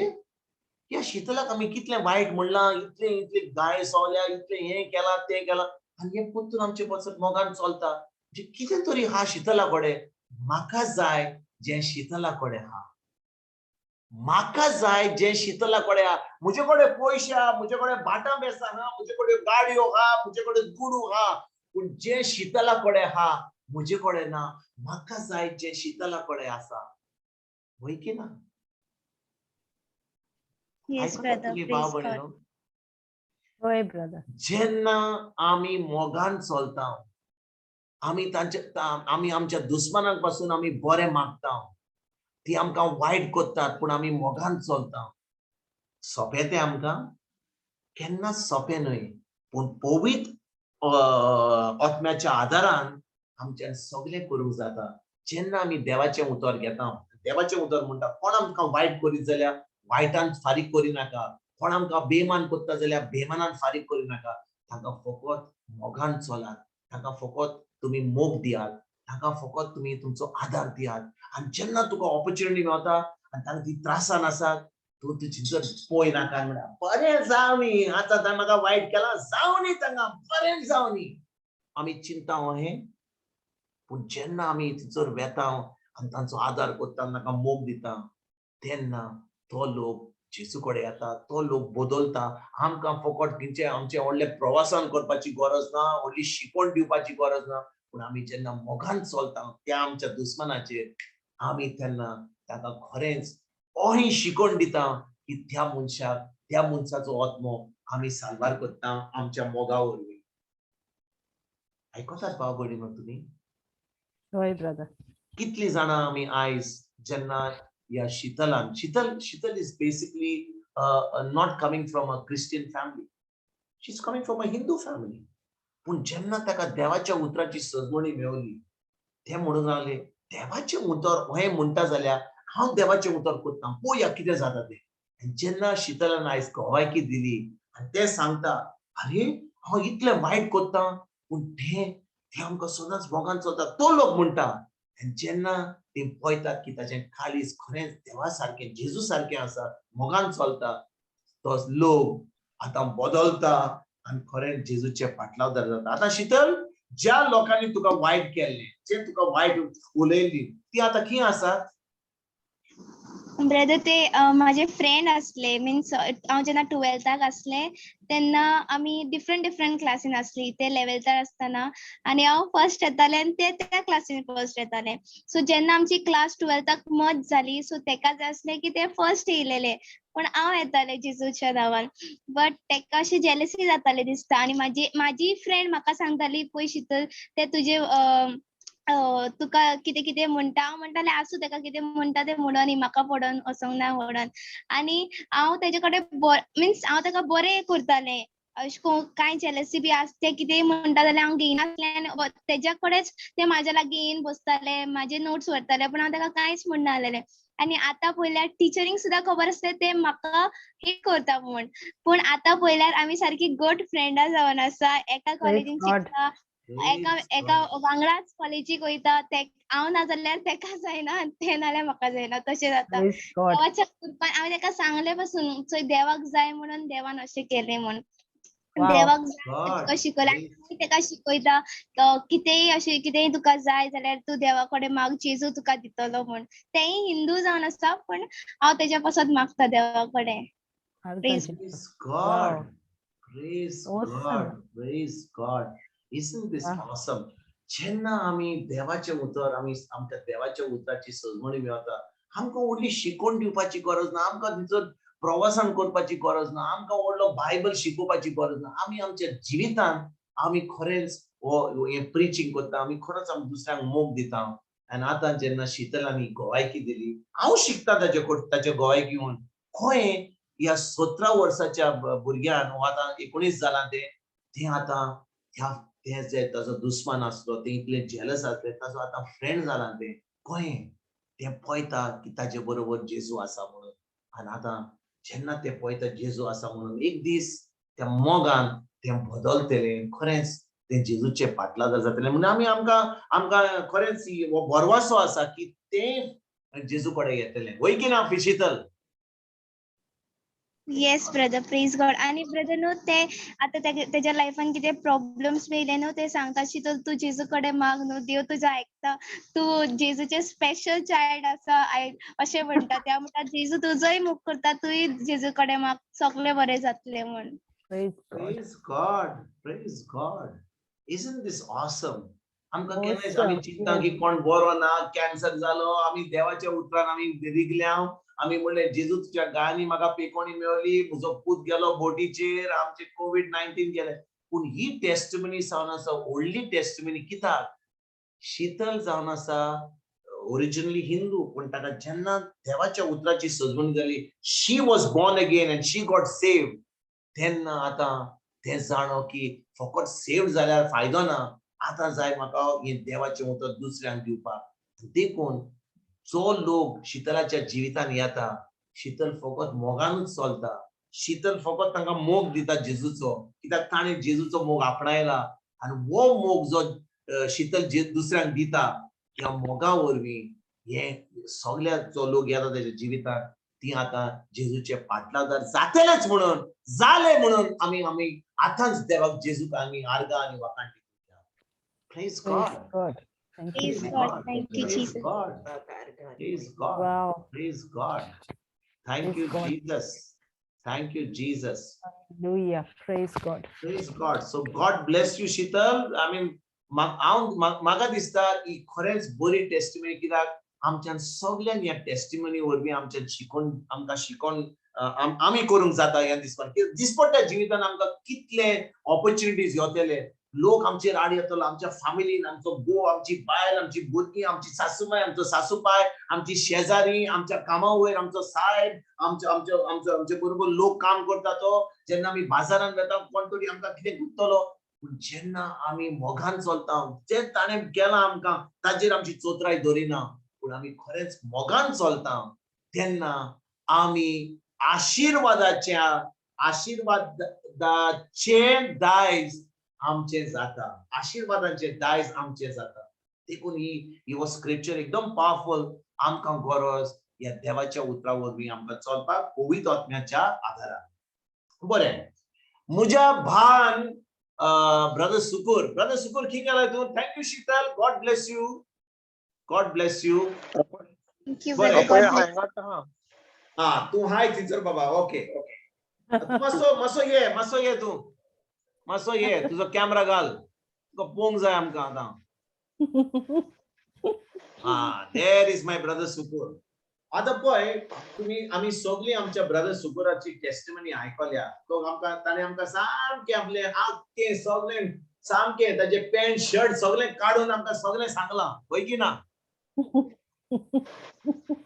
या शीतलाक आमी कितलें वायट म्हणलां इतले गाय सवल्या इतलें हें केलां तें केलां आनी हें पुतून आमचे पासून मोगान चलता म्हणजे कितें तरी हा शीतला कडेन. म्हाका जाय जें शीतला कडेन आहा. म्हाका जाय जें शीतला कडेन आहा. म्हजे कडेन पयशे आहा म्हजे कडेन भाटां बेसां आहा म्हजे कडेन गाडयो आहा म्हजे कडेन गुडू आहा पूण जें शीतला कडेन आहा म्हजे कडेन ना. म्हाका जाय जें शीतला कडेन आसा. होय की ना? Yes brother. तुम्ही प्रेज भाव गॉड. भयणीनो होय ब्रदर. जेन्ना आमी मोगान चलता आमी आमच्या दुस्मानां पासून आमी बरें मागता ती आमकां वायट करतात पूण आमी मोगान चलता. सोंपें तें आमकां केन्नाच सोंपें न्हय पूण पवित्र आत्म्याच्या आदारान आमच्यान सगळें करूंक जाता. जेन्ना आमी देवाचें उतर घेता देवाचें उतर म्हणटा कोण आमकां वायट करीत जाल्यार वायटान फारीक करिनाका. कोण आमकां बेमान करता जाल्यार बेमानान फारीक करिनाका. ताका फकत मोगान चलात. ताका फकत तुमी मोग दियात. ताका फकत तुमी तुमचो आदार दियात आनी जेन्ना तुका ऑपॉर्च्युनिटी मेळटा आनी ताका ती त्रासान आसा तूं तुजी पळयनाका म्हणटा बरें जावं न्ही आतां ताणें म्हाका वायट केलां जावं न्ही तांकां बरें जावं न्ही आमी चिंता हें पूण जेन्ना आमी थंयसर वेता आनी तांचो आदार करता तांकां मोग दिता तेन्ना तो लोक जेजू कडेन येता. तो लोक बदलता. आमकां फकत खंयचे आमचे व्हडले प्रवासान करपाची गरज ना व्हडली शिकवण दिवपाची गरज ना पूण आमी जेन्ना मोगान चलता त्या आमच्या दुस्मानाचेर आमी तेन्ना ताका खरेंच अही शिकवण दिता की त्या मनशाचो आत्मो आमी सारवार करता आमच्या मोगा वरवीं. आयकतात भाव भयणीनो तुमी? होय ब्रदर. कितलीं जाणां आमी आयज जेन्ना या Sheetal is basically not coming from a Christian family. She is coming from a Hindu family. पूण जेन्ना ताका देवाच्या उतराची सजमणी मेळली ते म्हणून लागले देवाचें उतर हें म्हणटा जाल्यार हांव देवाचें उतर करता पळोवया कितें जाता तें. जेन्ना शीतलान आयज कवायकी दिली आनी तें सांगता अरे हांव इतलें वायट करता पूण तें आमकां सदांच मोगान चलता. तो लोक म्हणटा जेन्ना ते पळयतात की ताचें काळीज खरेंच देवा सारकें जेजू सारकें आसा मोगान चलता तो लोक आतां बदलता आनी खरेंच जेजूचे फाटलावदार जाता. आतां शीतल ज्या लोकांनी तुका वायट केल्लें जे तुका वायट उलयल्लीं ती आतां खंय आसात? ब्रदर ते माझे फ्रेंड असले मीन्स हांव जेन्ना 12th असले तेन्ना आमी डिफरंट क्लासीन असली. ते 11th आसतना आनी हांव फर्स्ट येतालें आनी ते त्या क्लासीन फर्स्ट येताले. सो जेन्ना आमची क्लास 12th मर्ज जाली सो तेका जाय आसलें की ते फर्स्ट येयलेले पण हांव येतालें जेजूच्या नांवान. बट तेका अशी जेलसी जाताली दिसता आनी म्हाजी फ्रेंड म्हाका सांगताली पळय शीतल ते तुजे तुका कितें म्हणटा हांव म्हणटालें आसूं तेका कितें म्हणटा तें म्हणून म्हाका पडोन वचोंक ना म्हणून. आनी हांव तेजे कडेन मिन्स हांव तेका बरें करतालें अशें करून कांय जेलसी बी ते कितेंय म्हणटा जाल्यार हांव घेयनासलें आनी तेज्या कडेच ते म्हाज्या लागीं येवन बसताले म्हाजे नोट्स व्हरताले पूण हांव तेका कांयच म्हणनासलें. आनी आतां पळयल्यार टिचरींक सुद्दां खबर आसता ते म्हाका एक करता म्हूण पूण आतां पळयल्यार आमी सारकी गुड फ्रेंडां जावन आसा. एका कॉलेजीन शिकता एका वांगडाच कॉलेजीक वयता. हांव ना जाल्यार तेका जायना ते नाल्यार म्हाका जायना तशें जाता. देवाच्या कृपान हांवें तेका सांगले पासून चोय देवाक जाय म्हणून देवान अशें केलें म्हूण. देवाक जाय शिकयलें आनी तेका शिकयता कितेंय अशें कितेंय तुका जाय जाल्यार तूं देवा कडेन माग जेजू तुका दितलो म्हूण. तेंय हिंदू जावन आसा पण हांव तेज्या पासून मागता देवा कडेन. Praise God. Praise God. Praise God. Isn't this awesome? जेन्ना आमी देवाचें उतर आमी आमच्या देवाच्या उतराची सजमणी मेळटा आमकां व्हडली शिकवण दिवपाची गरज ना, आमकां तिचो प्रवासान करपाची गरज ना, आमकां व्हडलो बायबल शिकोवपाची गरज ना. आमी आमच्या जिवितांत आमी खरेंच हे प्रिचींग करता, आमी खरोच आमी दुसऱ्यांक मोग दिता. आनी आतां जेन्ना शितलांनी गोवायकी दिली, हांव शिकता ताचे गोवायकीहून. खंय ह्या 17 वर्साच्या भुरग्यान हो आतां 19 जालां ते आतां ते जे ताजो दुस्मान आसलो, ते इतले जेलस आसले, ताजो आतां फ्रेंड जाला ते. कळ्ळें? ते पळयता की ताचे बरोबर जेजू आसा म्हणून. आनी आतां जेन्ना ते पळयता जेजू आसा म्हणून, एक दीस त्या मोगान ते बदलतले, खरेंच ते जेजूचे फाटलादार जातले. म्हणजे आमकां खरेंच हो भरवंसो आसा की ते जेजू कडेन येतले. वय की ना Sheetal? Yes brother, praise God. आणि ब्रदर न्हू ते आता त्याच्या लाईफान किती प्रॉब्लेम्स येयले न्हू, ते सांगता शीतल तू जेजू कडेन माग न्हू, देव तुझं ऐकता, तू जेजूचे स्पेशल चाइल्ड आसा अशें म्हणटा. त्या म्हणटा जेजू तुजोय मोग करता, तूय जेजू कडेन माग, सगळें बरें जातलें म्हण. Praise God. Praise God. Praise God. Isn't this awesome? आमकां केन्नाय आमी Awesome. चिंतता की कोण बरो ना, कॅन्सर जालो, आमी देवाच्या उतरान आमी रिगल्या, आमी म्हणलें जेजूच्या गायांनी म्हाका पेकोणी मेळ्ळी, म्हजो पूत गेलो बोटीचेर, आमचे COVID-19 गेले. पूण ही टेस्टिमनी जावन आसा, व्हडली टेस्टिमनी. कित्याक? शीतल जावन आसा ओरिजिनली हिंदू, पूण ताका जेन्ना देवाच्या उतराची सजवण जाली, she was born again and she got saved. तेन्ना आतां ते जाणो की फकत सेव्ड जाल्यार फायदो ना, आतां जाय म्हाका हे देवाचें उतर दुसऱ्यांक दिवपाक. देखून जो लोक शीतलाच्या जिवितान येता, शीतल फकत मोगानूच चलता. शीतल फकत तांकां मोग दिता जेजूचो, कित्याक ताणें जेजूचो मोग आपणायला. आनी हो मोग जो शीतल दुसऱ्यांक दिता, ह्या मोगा वरवीं हे सगळ्या जो लोक येता तेच्या जिवितान, ती आतां जेजूचे फाटलादार जातलेच म्हणून, जाले म्हणून आमी आतांच देवाक जेजूक आमी आर्गां आनी वखाण दिवया. Praise Praise God. God. Thank you. Praise Praise God. God. Thank you, Praise Jesus. God. Praise God. Wow. Praise God. Thank Praise you, God. Jesus. Thank you, Jesus. Hallelujah. Praise God. Praise God. So God bless you, Shital. I mean, म्हाका दिसता ही खरेंच बरी testimony, कित्याक आमच्यान सगळ्यांनी ह्या testimony वरवीं आमच्यान आमकां शिकोवन आमी करूंक जाता. ह्या दिसपट्ट्या जिवितान आमकां कितले ऑपॉर्च्युनिटीज येतले, लोक आमचेर आड येतलो, आमच्या फॅमिलीन, आमचो घोव, आमची बायल, आमची भुरगीं, आमची सासूमाय, आमचो सासूपाय, आमची शेजारी, आमच्या कामा वयर आमचो साहेब, आमचे बरोबर लोक काम करता तो, जेन्ना आमी बाजारान वता कोण तरी आमकां कितें गुंतलो. पूण जेन्ना आमी मोगान चलता, जे ताणें केलां आमकां ताजेर आमची चोत्राय धरिना, पूण आमी खरेंच मोगान चलता, तेन्ना आमी आशिर्वादाचे दायज आमचे जाता. आशिर्वादांचे दायज आमचे जाता. देखून ही हो स्क्रिप्चर एकदम पावरफुल. आमकां गरज ह्या देवाच्या उतरा वरवीं आमकां चलपाक पवित्र आत्म्याच्या आदारान. बरें, म्हज्या भान ब्रदर सुकूर की केलाय तूं? Thank you Sheetal. God bless you. God bless you. Thank you, बरें. brother. God bless. हा, तू हाय थंयसर बाबा. ओके. मातसो ये तू. मातसो ये, तुजो कॅमेरा घाल, तुका पोवंक जाय आमकां आतां. There is my brother Sukkur. आतां पळय, आमी सगळीं आमच्या ब्रदर सुकुराची टेस्टिमनी आयकल्या. तो ताणें आमकां सामकें आपलें आख्खें सगळें सामकें ताजे पॅन्ट शर्ट सगळें काडून आमकां सगळें सांगलां. वय की ना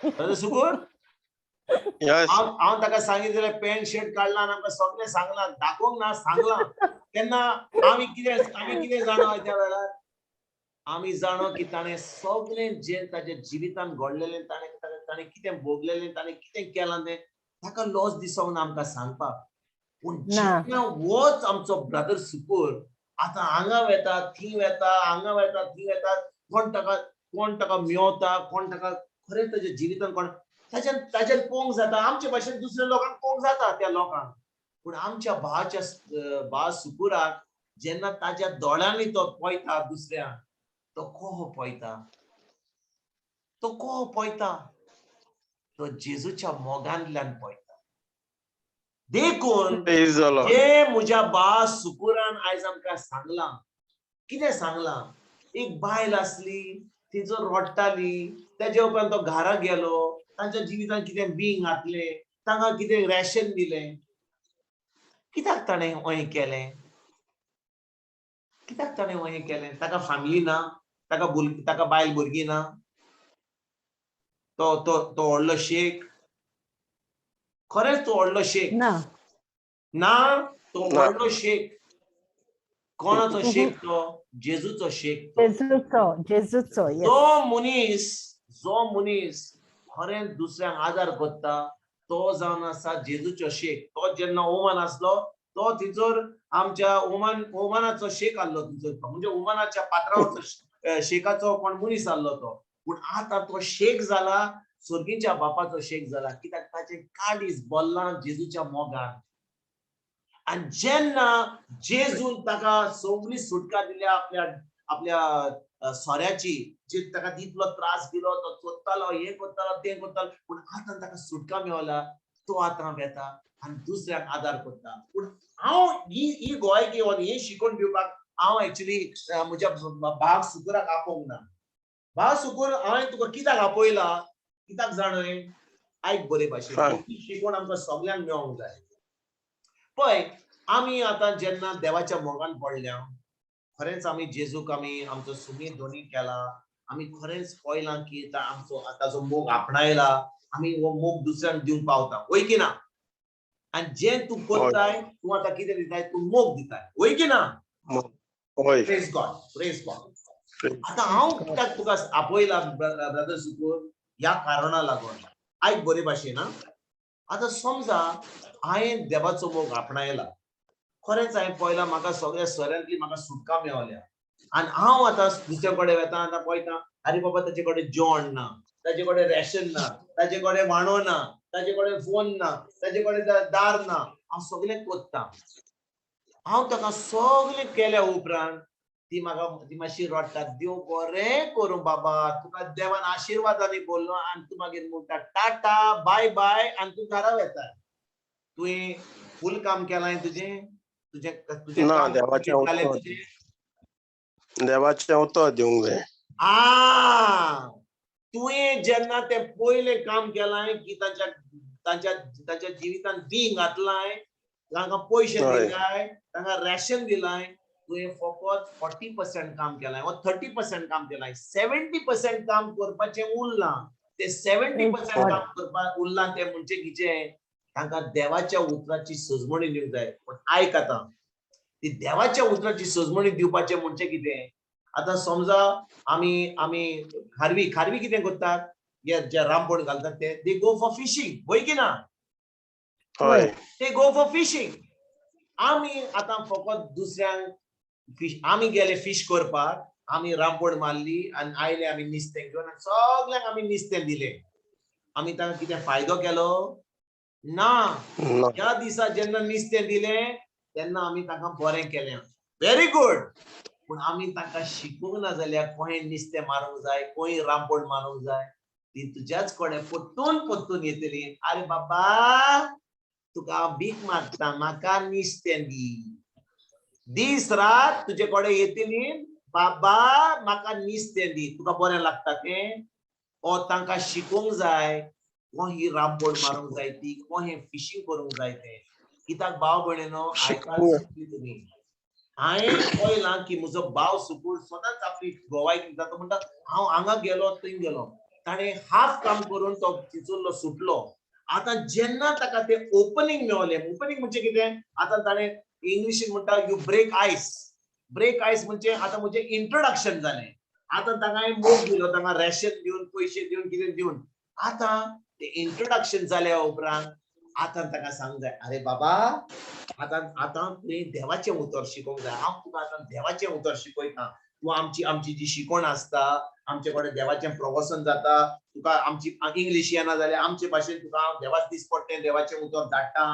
ब्रदर सुकूर? Yes. हांव ताका सांगितलें पॅन्ट शर्ट काडला आनी आमकां सगळें सांगलां, दाखोवंक ना, सांगलां. तेन्ना आमी कितें जाणो त्या वेळार? आमी जाणो की ताणें सगळें जें ताच्या जिवितान घडलेलें, ताणें कितें भोगलेलें, ताणें कितें केलां तें ताका लॉस दिसोंक ना आमकां सांगपाक. पूण जेन्ना होच आमचो ब्रदर सुकूर आतां हांगा वेता, थी वेता, हांगा वेता, थी वेता, कोण ताका मेवता, कोण ताका खरें ताच्या जिवितान कोण ताच्यान पळोवंक जाता. आमचे भाशेन दुसऱ्या लोकांक पळोवंक जाता त्या लोकांक. पूण आमच्या भा सुकुराक जेन्ना ताच्या दोळ्यांनी तो पळयता दुसऱ्याक, तो कोहो पळयता? तो जेजूच्या मोगांतल्यान पळयता. देखून Praise the Lord. जे म्हज्या बा सुकुरान आयज आमकां सांगलां, कितें सांगलां? एक बायल आसली, तिजो रडटाली, तेजे उपरांत तो घरा गेलो, तांच्या जिवितांत कितें बींग घातले, तांकां कितें रॅशन दिलें, कित्याक ताणें हें केलें? कित्याक ताणें हें केलें? ताका फॅमिली ना, ताका बायल भुरगीं ना, तो व्हडलो शेख, खरेंच तो व्हडलो शेख ना. ना, तो ना. व्हडलो शेख. कोणाचो शेख तो? जेजूचो शेख तो. जेजूचो जो मनीस खरेंच दुसऱ्यांक आदार करता, तो जावन आसा जेजूचो शेख. तो जेन्ना ओमान आसलो, तो थिंचोर आमच्या ओमानाचो शेख आसलो थिंचोर, म्हणजे ओमानाच्या पात्रांवाचो शेखाचो कोण मनीस आसलो तो. पूण आतां तो शेख जाला, सर्गीच्या बापाचो शेख जाला, कित्याक ताचे काळीज बोल्लां जेजूच्या मोगान. आनी जेन्ना जेजून ताका सगळी सुटका दिल्या आपल्या सोऱ्याची, जे ताका तितलो त्रास दिलो, तो चोत्तालो, हें करतालो, तें करतालो, पूण आतां ताका सुटका मेवला, तो आतां येता आनी दुसऱ्यांक आदार करता. पूण हांव ही गोंयकी हें शिकोवन दिवपाक हांव एक्चुअली म्हज्या भाव सुकुराक आपोवंक ना. भाव सुकूर, हांवें तुका कित्याक आपयला, कित्याक जाणय, आयक बरे भाशेन, ही शिकवण आमकां सगळ्यांक मेळोंक जाय. पळय, आमी आतां जेन्ना देवाच्या मोगान पडल्या, खरेंच आमी जेजूक आमचो सुमी धोनी केला, आमी खरेंच पळयलां की ताचो मोग आपणायला, आमी हो मोग दुसऱ्यांक दिवंक पावता, वय की ना? आनी जें तूं करताय, तूं आतां कितें दिताय, तूं मोग दिताय, वय की ना? Praise God, praise God. आतां हांव कित्याक तुका आपयला ब्रदर सुकूर, ह्या कारणा लागून, आयक बरे भाशेन. आतां समजा हांवें देवाचो मोग आपणायला, खरेंच हांवें पळयलां म्हाका सगळ्या सोऱ्यांतली म्हाका सुटका मेवल्या, आनी हांव आतां दुसरे कडेन वेता, आतां पळयता, आरे बाबा ताचे कडेन जेवण ना, ताचे कडेन रॅशन ना, ताचे कडेन वांडो ना, ताचे कडेन फोन ना, ताचे कडेन दार ना, हांव सगळें कोत्तां. हांव ताका सगळें केल्या उपरांत ती मातशी रडटा, देव बरें करूं बाबा, तुका देवान आशिर्वादांनी बोल्लो, आनी तूं मागीर म्हणटा टाटा बाय बाय, आनी तूं घरा वेता. तुवें फूल काम केलां तुजें ना, देवाचें उतर दिवंक जाय. तुवें जेन्ना तें पयलें काम केलां की तांच्या जिवितांत बीं घातलाय, तांकां पयशे दिलाय, तांकां रॅशन दिलाय, तुवें फकत 40% काम केलाय वा 30% काम केलाय. 70% काम करपाचें उरलां. ते 70% काम करपाक उरलां तें म्हणजे कितें? तांकां देवाच्या उतराची सजमणी दिवंक जाय. पूण आयक आतां, ती देवाच्या उतराची सजमणी दिवपाचें म्हणजे कितें? आतां समजा आमी खारवी कितें करतात? जे रामफळ घालतात ते गो फॉर फिशींग, वय की ना? ते गो फॉर फिशींग. आमी आतां फकत दुसऱ्यांक आमी गेले फीश करपाक, आमी रामफळ मारली आनी आयले आमी नुस्तें घेवन, सगळ्यांक आमी नुस्तें दिलें. आमी तांकां कितें फायदो केलो? ना. ह्या दिसा जेन्ना नुस्तें दिलें, तेन्ना आमी तांकां बरें केलें, व्हेरी गुड. पूण आमी तांकां शिकोवंक ना जाल्यार खंय नुस्तें मारूंक जाय, खंय रामफळ मारूंक जाय, ती तुज्याच कडेन परतून येतली. आरे बाबा, तुका हांव भीक मागता, म्हाका नुस्तें दी. दीस रात तुजे कडेन येतली, बाबा म्हाका नुस्तें दी. तुका बरें लागता तें? ओ तांकां शिकोवंक जाय, ही रामफळ मारूंक जाय ती, हें फिशींग करूंक जाय तें. कित्याक भाव भयणीनो, आयकात सुटली तुमी. हांवें पळयलां की म्हजो भाव सुकूर सदांच आपली गोवायकी दिता. तो म्हणटा हांव हांगा गेलो, थंय गेलो. ताणें हाफ काम करून तो थिंचुरलो सुटलो. आतां जेन्ना ताका तें ओपनिंग मेवलें, ओपनिंग म्हणजे कितें? आतां ताणें इंग्लिशीन म्हणटा you break ice. Break ice म्हणजे आतां म्हजें इंट्रोडक्शन जालें. आतां ताका हांवें मोग दिलो, तांकां रॅशन दिवन, पयशे दिवन, कितें दिवन. आतां तें इंट्रोडक्शन जाल्या उपरांत आतां ताका सांगूंक जाय, आरे बाबा, आतां तुवें देवाचें उतर शिकोवंक जाय. हांव तुका आतां देवाचें उतर शिकयता. तूं आमची जी शिकवण आसता, आमचे कडेन देवाचें प्रवचन जाता, तुका आमची इंग्लीश येना जाल्यार आमचे भाशेन तुका हांव देवाच दिसपट्टें देवाचें उतर धाडटा.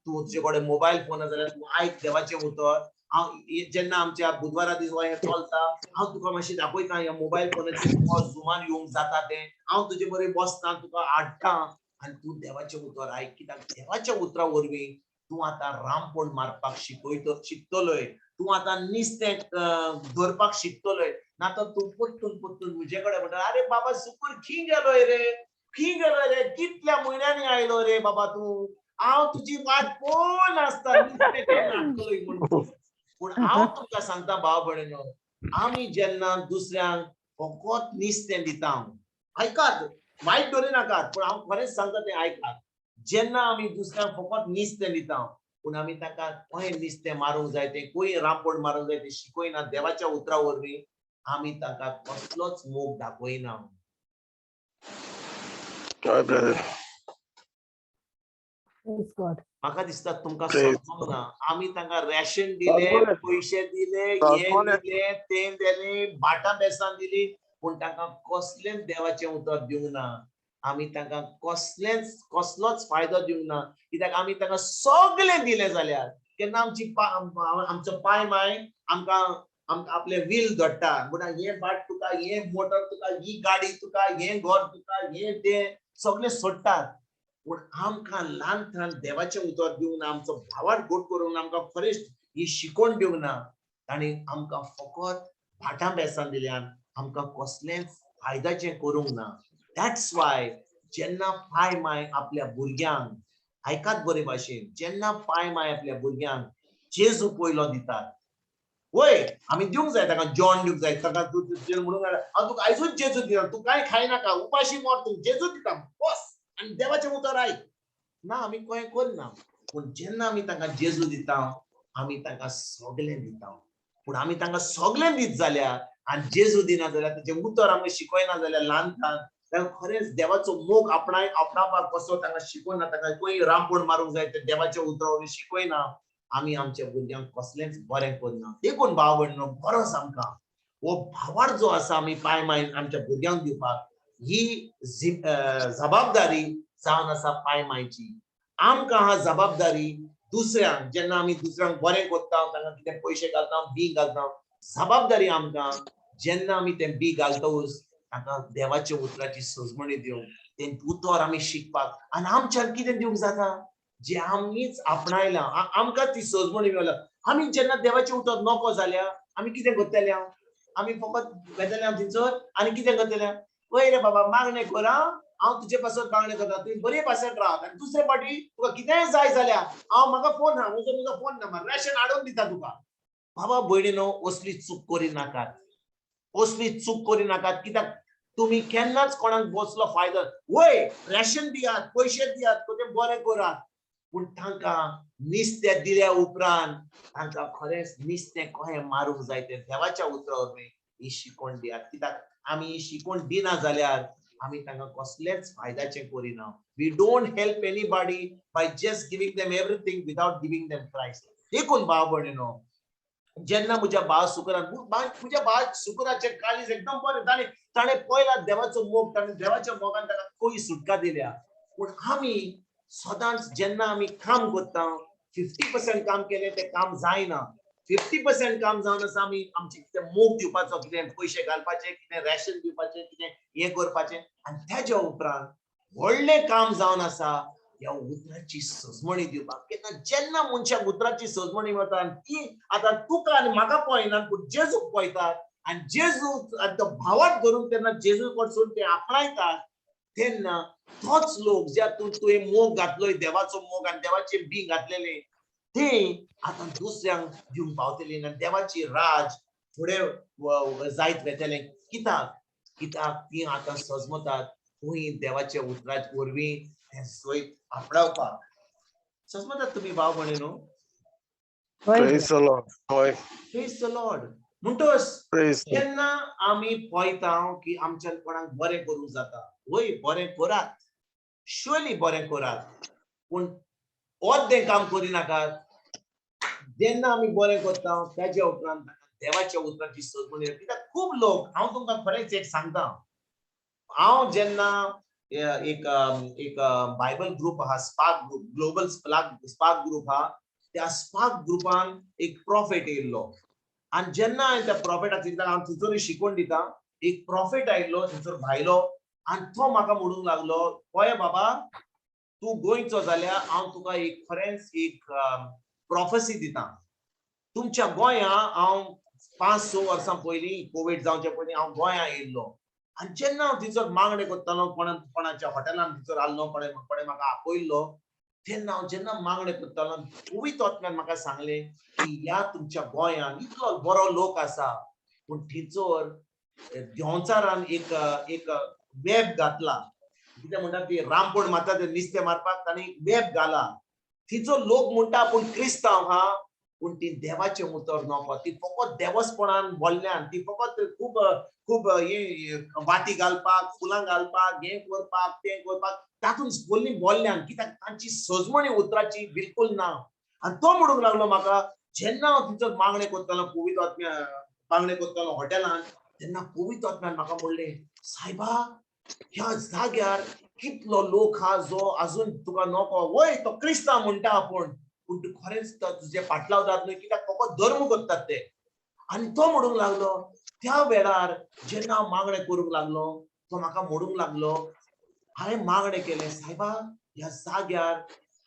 तुजे कडेन मोबायल फोन आसा जाल्यार तूं आयक देवाचें उतर. हांव जेन्ना आमच्या बुधवारा दीस हें चलता, हांव तुका मातशें दाखयता ह्या मोबायल फोनाचेर झुमान येवंक जाता तें. हांव तुजे बरें बसता, तुका हाडटा, आनी तूं देवाचें उतर आयक. कित्याक देवाच्या उतरा वरवीं तूं आतां रामफळ मारपाक शिकतलोय. तूं आतां नुस्तें धरपाक शिकतलोय. नातर तूं परतून म्हजे कडेन म्हणटा, आरे बाबा सुकूर खीं गेलोय रे? खी गेलो रे, कितल्या म्हयन्यांनी आयलो रे बाबा तू, हांव तुजी वाट पळोवन आसता नुस्तें केन्ना हाडटलोय म्हणून. पूण हांव तुमकां सांगता भाव भयणीनो, आमी जेन्ना दुसऱ्यांक फकत नुस्तें दिता, आयकात, वायट धरूं नाकात, पूण हांव खरेंच सांगता तें आयकात. जेन्ना आमी दुसऱ्यांक फकत नुस्तें दिता, पूण आमी ताका खंय नुस्तें मारूंक जाय तें, खंय रांपण मारूंक जाय तें शिकयना देवाच्या उतरा वरवीं, आमी ताका कसलोच मोग दाखयना. हय ब्रदर. Praise God. म्हाका दिसता तुमकां Praise समजूंक ना. आमी तांकां रॅशन दिले, समजलें. पयशे दिले, हे समजलें. दिले, तें दिलें, भाटां बेसान दिली, पूण तांकां कसलेंच देवाचें उतर दिवंक ना. आमी तांकां कसलोच फायदो दिवंक ना, कित्याक आमी तांकां सगळें दिलें जाल्यार केन्ना आमचो पाय माय आमकां आपले वील धडटा, म्हणटा हें बाट तुका, हें मोटर तुका, ही गाडी तुका, हें घर तुका, हें तें सगळें सोडटात. पूण आमकां ल्हानथान देवाचें उतर दिवंक ना, आमचो भावार्थ गोड करूंक ना, आमकां खरेंच ही शिकवण दिवंक ना. तांणी आमकां फकत भाटां बेसान दिल्यान आमकां कसलेंच फायद्याचें करूंक ना. दॅट्स वाय जेन्ना पाय माय आपल्या भुरग्यांक, आयकात बरे भाशेन, जेन्ना पाय माय आपल्या भुरग्यांक जेजू पयलो दितात, वय आमी दिवंक जाय ताका जेवण दिवंक जाय, ताका म्हणूंक जाय हांव तुका आयजूच जेजू दिता, तूं कांय खायनाका, उपाशी मर, तूं जेजू दिता बस आनी देवाचें उतर आयक. ना, आमी कांय करना. पूण जेन्ना आमी तांकां जेजू दिता, आमी तांकां सगळें दिता. पूण आमी तांकां सगळें दीत जाल्यार आनी जेजू दिना जाल्यार, तेजें उतर आमकां शिकयना जाल्यार ल्हानथान, तांकां खरेंच देवाचो मोग आपणावपाक कसो तांकां शिकयना, तांकां खंय रांपण मारूंक जाय तें देवाच्या उतरा वरवीं शिकयना, आमी आमच्या भुरग्यांक कसलेंच बरें करना. देखून भाव भयणीनो, गरज आमकां हो भावार्थ जो आसा आमी पाय माय आमच्या भुरग्यांक दिवपाक, ही जबाबदारी जावन आसा पाय मायची. आमकां हा जबाबदारी दुसऱ्यांक, जेन्ना आमी दुसऱ्यांक बरें करता, तांकां कितें पयशे घालता, बी घालता, जबाबदारी आमकां जेन्ना आमी तें बी घालतोच ताका देवाच्या उतराची सजमणी दिवंक, तें उतर आमी शिकपाक, आनी आमच्यान कितें दिवंक जाता, जे आमीच आपणायलां, आमकां ती सजमणी मेळ्ळ्या. आमी जेन्ना देवाचें उतर नको जाल्यार आमी कितें करतले? आमी फकत वेतले थंयसर आनी कितें करतले? वय रे बाबा, मागणें कर, हांव तुजे पासत मागणें करता, तुवें बरे भाशेन राव, आनी दुसरे फावटी तुका कितेंय जाय जाल्यार म्हाका फोन हा, म्हजो फोन नंबर, रॅशन हाडून दिता तुका. बाबा भयणीनो, असली चूक करिनाकात, असली चूक करिनाकात, कित्याक तुमी केन्नाच कोणाक बसलो फायदो, वय रॅशन दियात, पयशे दियात, तें बरें करात, पूण तांकां नुस्तें दिल्या उपरांत तांकां खरेंच नुस्तें कशें मारूंक जाय तें देवाच्या उतरा वरवीं ही शिकवण दियात. कित्याक आमी ही शिकवण दिना जाल्यार आमी तांकां कसलेंच फायद्याचें करिना. We don't help anybody by just giving them everything without giving them Christ. देखून भाव भयणीनो, जेन्ना म्हज्या म्हज्या भाव सुकराचें काळीज एकदम बरें, ताणें पयला देवाचो मोग, ताणें देवाच्या मोगान ताका खंय सुटका दिल्या. पूण आमी सदांच जेन्ना आमी काम करता, 50% काम केलें तें काम जायना, 50% काम जावन आसा आमी आमचें कितें मोग दिवपाचो, कितें पयशे घालपाचे, कितें रॅशन दिवपाचें, कितें हें करपाचें, आनी तेज्या उपरांत व्हडलें काम जावन आसा ह्या उतराची सजमणी दिवपाक. केन्ना जेन्ना मनशाक उतराची सजमणी मेळटा, आनी ती आतां तुका आनी म्हाका पळयनात, पूण जेजूक पळयतात, आनी जेजू तो भावार्थ धरून तेन्ना जेजू कडसून ते आपणायतात, तेन्ना तोच लोक ज्यातून तुवें मोग घातलोय, देवाचो मोग आनी देवाचें बी घातलेलें, तें आतां दुसऱ्यांक दिवंक पावतलीं, आनी देवाची राज फुडें जायत वेतलें. कित्याक तीं आतां सजमतात खंय देवाच्या उतरा वरवीं हें सयत आपणावपाक. सजमतात तुमी भाव भयणीनो? Praise the Lord. हय. Praise the Lord. म्हणटोच Praise the Lord. जेन्ना आमी पळयता की आमच्यान कोणाक बरें करूंक जाता, वय बरें करात, श्योरली बरें करात, पूण अर्दें काम करिनाकात. जेन्ना आमी बरें करता तेज्या उपरांत देवाच्या उतराची सजमणी, कित्याक खूब लोक, हांव तुमकां खरेंच एक सांगता, हांव जेन्ना एक बायबल ग्रुप आहा, spark group, global spark group आहा, त्या स्पार्क ग्रुपान एक प्रॉफिट येयल्लो, आनी जेन्ना हांवें त्या प्रॉफिटाक हांव थंयसरूय शिकवण दिता, एक प्रॉफिट आयिल्लो थंयसर भायलो, आनी तो म्हाका म्हणूंक लागलो, पळय बाबा, तूं गोंयचो जाल्यार हांव तुका एक खरेंच एक प्रॉफेसी दिता. तुमच्या गोंया हांव 5-6 वर्सां पयलीं कोवीड जावचे पयलीं हांव गोंया येयल्लो, आनी जेन्ना हांव थंयसर मागणे करतालो कोणाच्या हॉटेलान थंयसर आसलो कोणे म्हाका आपयल्लो तेन्ना हांव जेन्ना मागणे करतालो पवित्र आत्म्यान म्हाका सांगले की ह्या तुमच्या गोंयांत इतलो बरो लोक आसा पूण थंयसर देंवचारान एक वेब घातला कितें म्हणटा ती रामफोड मारता ते नुस्तें मारपाक ताणी वेब घाला तिचो लोक म्हणटा पूण क्रिस्तांव हा पूण ती देवाचे उतर नको ती फकत देवसपणान बोल्ल्यान ती फकत खूब खूब वाती घालपाक फुलां घालपाक हें करपाक तें करपाक तातूंत बोल्ल्यान कित्याक तांची सजमणी उतराची बिलकुल ना आनी तो म्हणूंक लागलो म्हाका जेन्ना हांव थंयसर मागणे करतालो पवित्र आत्म्या मागणे करतालो हॉटेलान तेन्ना पवित्र आत्म्यान म्हाका म्हणलें सायबा ह्या जाग्यार कितलो लोक हा जो अजून तुका नको वय तो क्रिस्तांव म्हणटा आपूण पूण तूं खरेंच तुजे फाटलावतात न्हय कित्याक फकत धर्म करतात ते आनी तो म्हणूंक लागलो त्या वेळार जेन्ना हांव मागणे करूंक लागलो तो म्हाका म्हणूंक लागलो हांवें मागणे केले सायबा ह्या जाग्यार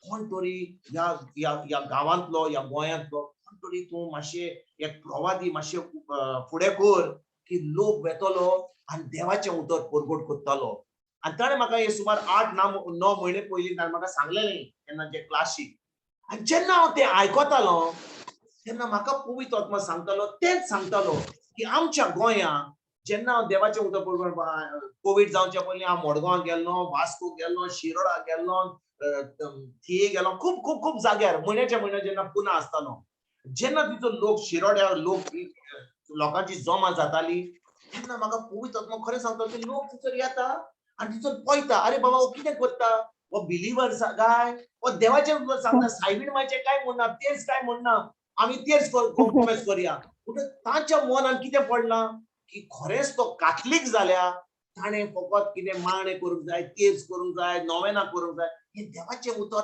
कोण तरी ह्या गांवांतलो ह्या गोंयांतलो कोण तरी तूं मातशें एक प्रवादी मातशें फुडें कर की लोक वेतलो आनी देवाचें उतर परगट करतलो आनी ताणें म्हाका हे सुमार 8-9 म्हयने पयलीं ताणें म्हाका सांगलेलें तेन्ना जे क्लासीक आनी जेन्ना हांव तें आयकतालो तेन्ना म्हाका पवित्र आत्मा सांगतालो तेंच सांगतालो की आमच्या गोंयांत जेन्ना हांव देवाचें उतर परगट कोवीड जावच्या पयलीं हांव मडगांव गेल्लो वास्को गेल्लो शिरोडा गेल्लो थिये गेलो खूब खूब खूब जाग्यार म्हयन्याच्या जेन्ना पुना आसतालो जेन्ना तिचो लोक शिरोड्या लोकांची जमा जाताली तेन्ना म्हाका पवित्र आत्मा खरें सांगतालो की लोक थंयसर येता आनी थंयसर पळयता अरे बाबा हो कितें करता हो बिलिव्हर गाय हो देवाचें उतर सांगता सायबीण मायचें काय म्हणना तेच काय म्हणना आमी तेच कॉमेंट करया पूण तांच्या मनान कितें पडलां की खरेंच तो काथलीक जाल्या ताणें फकत कितें मागणे करूंक जाय तेच करूंक जाय नोवेना करूंक जाय हे देवाचें उतर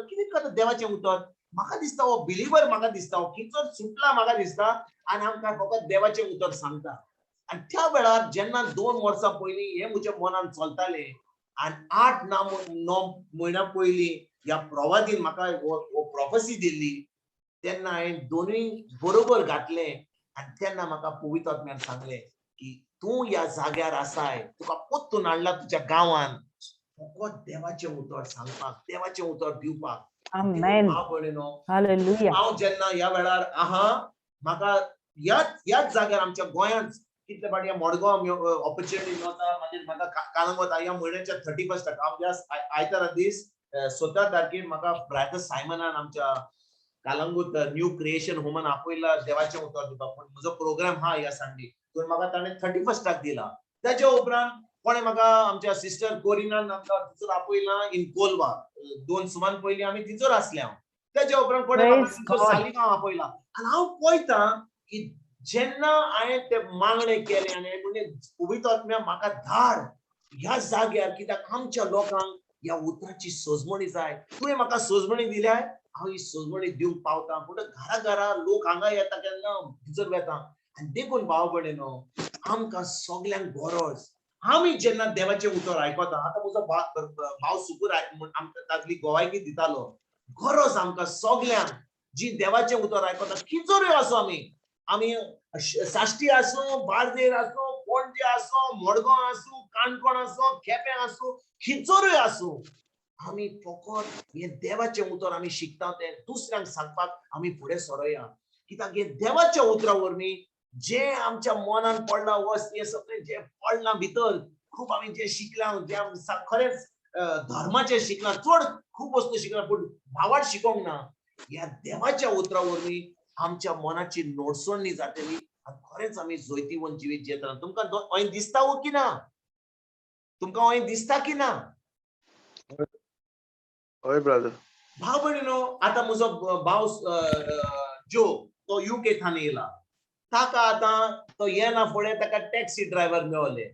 कितें करता देवाचें उतर म्हाका दिसता हो बिलिव्हर म्हाका दिसता हो खंयचो सुटला म्हाका दिसता आनी आमकां फकत देवाचें उतर सांगता आनी त्या वेळार जेन्ना 2 वर्सां पयलीं हे म्हज्या मनान चलतालें आनी 8-9 म्हयन्यां पयलीं ह्या प्रवादीन म्हाका हो प्रोफेसी दिल्ली तेन्ना हांवें दोनूय बरोबर घातलें आनी तेन्ना म्हाका पवित्र आत्म्यान सांगलें की तूं ह्या जाग्यार आसाय तुका पोत्तून हाडला तुज्या गांवांत फकत देवाचें उतर सांगपाक देवाचें उतर दिवपाक Amen. Hallelujah. हांव जेन्ना ह्या वेळार आहा म्हाका ह्याच जाग्यार आमच्या गोंयांत कितले फावटी मडगांव ऑपॉर्च्युनिटी मेळटा मागीर म्हाका कालंगूट ह्या म्हयन्याच्या 31 हांव ज्या आयतारा दीस 17 तारखेर म्हाका ब्रादर सायमनान आमच्या कालंगूट न्यू क्रिएशन होमान आपयला देवाचें उतर दिवपाक पूण म्हजो प्रोग्राम हा ह्या संडे तर म्हाका ताणें 31 दिला ताच्या उपरांत कोणे म्हाका आमच्या सिस्टर कोरिनान आमकां थंयसर आपयला इन कोलवा 2 सुमान पयलीं आमी थंयसर आसल्या ताच्या उपरांत कोणे म्हाका Praise थंयसर God. सालिगांव आपयला आनी हांव पळयतां की जेन्ना हांवें ते मागणे केले आनी म्हणजे पवित्र आत्म्या म्हाका धाड ह्या जाग्यार कित्याक आमच्या लोकांक ह्या उतराची सोजमणी जाय तुवें म्हाका सोजमणी दिल्याय हांव ही सोजमणी दिवंक पावता पूण घरा लोक हांगा येता केन्ना थंयसर वेता आनी देखून भाव भयणीनो आमकां सगल्यांक गरज आमी जेन्ना देवाचें उतर आयकता आतां म्हजो भाव सुकूर आमकां तातली गोवायकी दितालो गरज आमकां सगल्यांक जी देवाचें उतर आयकता खिचोऱ्यो आसूं आमी साश्टी आसूं बार्देर आसूं पणजे आसूं मडगांव आसूं काणकोण आसूं केपें आसूं खिचोऱ्यो आसूं आमी फकत हे देवाचें उतर आमी शिकता तें दुसऱ्यांक सांगपाक आमी फुडें सरोया कित्याक हे देवाच्या उतरा वरवीं जे आमच्या मनान पडला हे सगळें जे पडलां भितर खूब आमी जे शिकला जे खरेंच धर्माचें शिकला चड खूब वस्तू शिकला पूण भावाड शिकोंक ना ह्या देवाच्या उतरा वरवीं आमच्या मनाची नोडसोडणी जातली आनी खरेंच आमी जैतिवंत जिवीत जयतले तुमकां अय दिसता हो की ना तुमकां अय दिसता की ना हय ब्रदर भाव भयणीनो आतां म्हजो भाव जो तो UK थान येयला ताका आतां तो येना फुडें ताका टॅक्सी ड्रायव्हर मेळ्ळे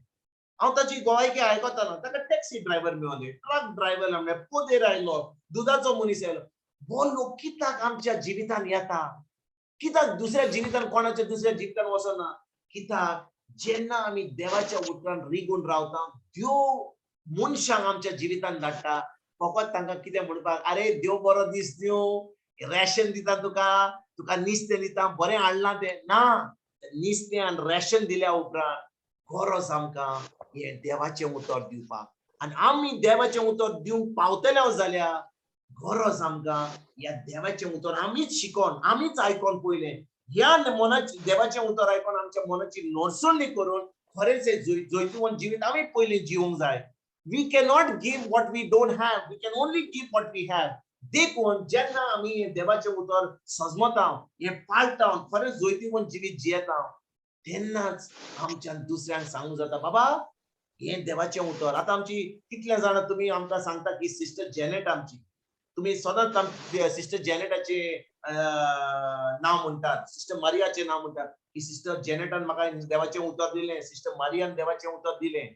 हांव ताची गोवायकी आयकतालो ताका टॅक्सी ड्रायव्हर मेळ्ळे ट्रक ड्रायव्हर मेळ्ळे पोदेर आयलो दुदाचो मनीस आयलो हो लोक कित्याक आमच्या जिवितान येता कित्याक दुसऱ्या जिवितान कोणाच्या दुसऱ्या जिवितान वचना कित्याक जेन्ना आमी देवाच्या उतरान रिगून रावता देव मनशांक आमच्या जिवितान धाडटा फकत तांकां कितें म्हणपाक अरे देव बरो दीस दिवं रॅशन दिता तुका नुस्तें दिता बरें हाडलां तें ना नुस्तें आनी रॅशन दिल्या उपरांत गरज आमकां हे देवाचें उतर दिवपाक आनी आमी देवाचें उतर दिवंक पावतले जाल्यार गरज आमकां ह्या देवाचें उतर आमीच शिकोन आमीच आयकोन पयलें ह्या मनाची देवाचें उतर आयकोन आमच्या मनाची नोरसुणी करून खरेंच हे जैतवंत जिवीत आमी पयलीं जिवंक जाय. We cannot give what we don't have. We can only give what we have. देखून जेन्ना आमी हे देवाचें उतर सजमता हे पाळटा खरेंच जैतवंत जिवीत जियेता तेन्नाच आमच्यान दुसऱ्यांक सांगूं जाता बाबा हे देवाचें उतर. आतां आमची कितले जाणां तुमी आमकां सांगता की सिस्टर जेनेट आमची तुम्ही सदांच सिस्टर जेनेटाचे नाव म्हणटात सिस्टर मारियाचे नाव म्हणटात की सिस्टर जेनेटान म्हाका देवाचें उतर दिलें सिस्टर मारियान देवाचें उतर दिलें.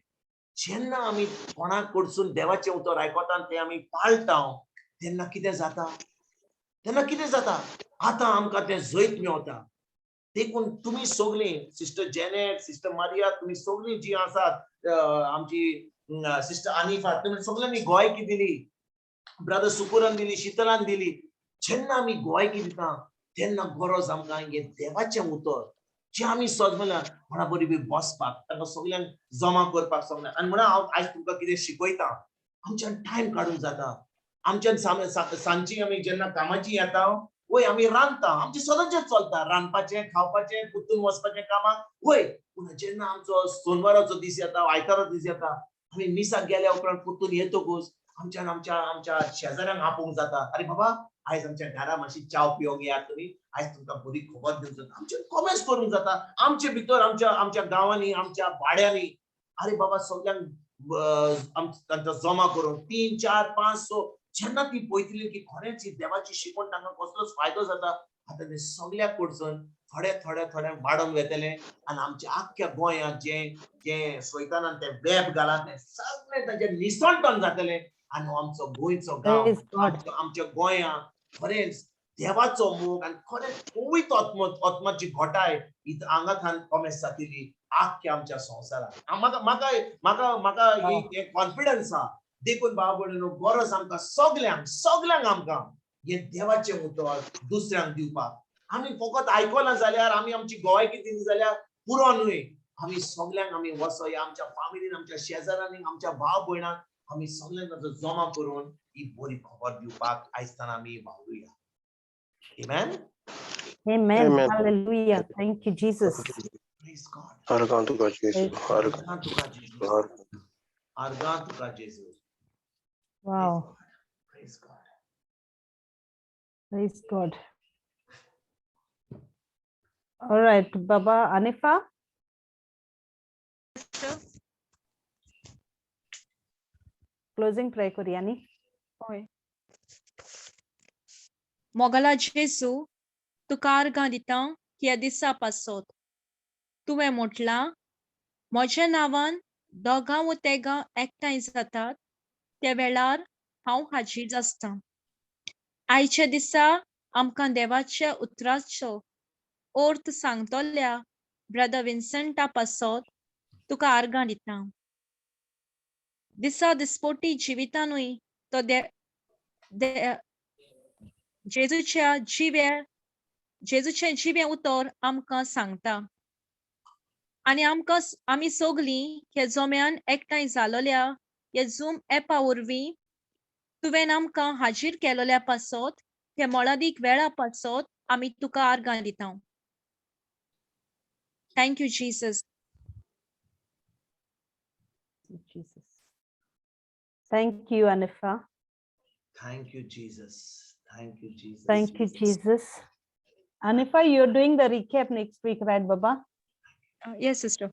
जेन्ना आमी कोणाक कडसून देवाचें उतर आयकता तें आमी पाळटा तेन्ना कितें जाता आतां आमकां तें जैत मेवता. देखून तुमी सगळीं सिस्टर जेनेट सिस्टर मारिया तुमी सगळीं जी आसात आमची सिस्टर आनिफा तुमी सगळ्यांनी गोंयकी दिली ब्रदर सुपुरान दिली शीतलान दिली. जेन्ना आमी गोंयकी दिता तेन्ना गरज आमकां हे देवाचें उतर जे आमी सजमल्यार म्हणा बरी बसपाक तांकां सगळ्यांक जमा करपाक सगळ्यांक आनी म्हणा हांव आयज तुमकां कितें शिकयता आमच्यान टायम काडूंक जाता. आमच्यान सांजची आमी जेन्ना कामाची येता वय आमी रांदता आमचें सदांचें चलता रांदपाचें खावपाचें कुतून वचपाचें कामाक वय पूण जेन्ना आमचो सोनवाराचो दीस येता आयताराचो दीस येता आमी मिसाक गेल्या उपरांत कुतून येतकूच आमच्यान आमच्या शेजाऱ्यांक आपोवंक जाता अरे बाबा आयज आमच्या घरा मातशी चाव पिवंक येयात तुमी आयज तुमकां बरी खबर दिवंक जाता आमच्यान कॉमेंट्स करूंक जाता आमचे भितर आमच्या गांवांनी आमच्या वाड्यांनी अरे बाबा सगळ्यांक तांकां जमा करून 3, 4, 5, 6 जेन्ना ती पळयतली की खरेंच ही देवाची शिकवण तांकां कसलोच फायदो जाता आतां ते सगळ्याक कडसून थोडे वाडोवन घेतले आनी आमच्या आख्ख्या गोंयांत जे सैतानान ते वेब घाला ते सगळे ताचे निसंटन जातले आनी आमचो गोंयचो गांव Praise God. आमच्या गोंयांत खरेंच देवाचो मोग आनी खरेंच पवित्र आत्माची घोटाय ही हांगाथान कॉमेस जातली आख्ख्या आमच्या संवसारात. म्हाका ही कॉन्फिडन्स आहा. देखून बाबा भयणीनो गरज आमकां सगळ्यांक आमकां हे देवाचें उतर दुसऱ्यांक दिवपाक. आमी फकत आयकलां जाल्यार आमी आमची गोंयकी दिली जाल्यार पुरो न्हय. आमी सगळ्यांक आमी वसोया आमच्या फॅमिलीन आमच्या शेजाऱ्यांनी आमच्या भाव भयणांक आमी सगळ्यांक जमा करून ही बरी खबर दिवपाक आयजतान आमी वावरुया. Amen. Amen. Amen. Hallelujah. Thank you, Jesus. Praise God. अर्गां तुका जेसू अर्गां तुका जेजू. अर्गां तुका जेजू. Wow. Praise God. Praise God. All right, Baba Anifa. Closing prayer करूया न्ही. होय. मोगला जेजू तुका अर्गां दिता ह्या दिसा पासत तुवें म्हटलां म्हज्या नांवान दोगां व तेगां एकठांय जातात त्या वेळार हांव हाजीर आसतां. आयच्या दिसा आमकां देवाच्या उतराचो अर्थ सांगतल्या ब्रदर विन्संटा पासत तुका अर्गां दिता. दिसा दिसपोटी जिवितानूय तो जेजूचे जिवे उतर आमकां सांगता आनी आमी सगळीं हे जोम्यान एकठांय जालोल्या हे झूम एपा वरवीं तुवें आमकां हाजीर केलोल्या पासत हे मोलादीक वेळा पासत आमी तुका अर्गां दिता. Thank you Jesus. Jesus. Thank you, Anifa. Thank you, Jesus. Thank you, Jesus. Thank you, Jesus. Anifa, you're doing the recap next week, right, Baba? Yes, sister.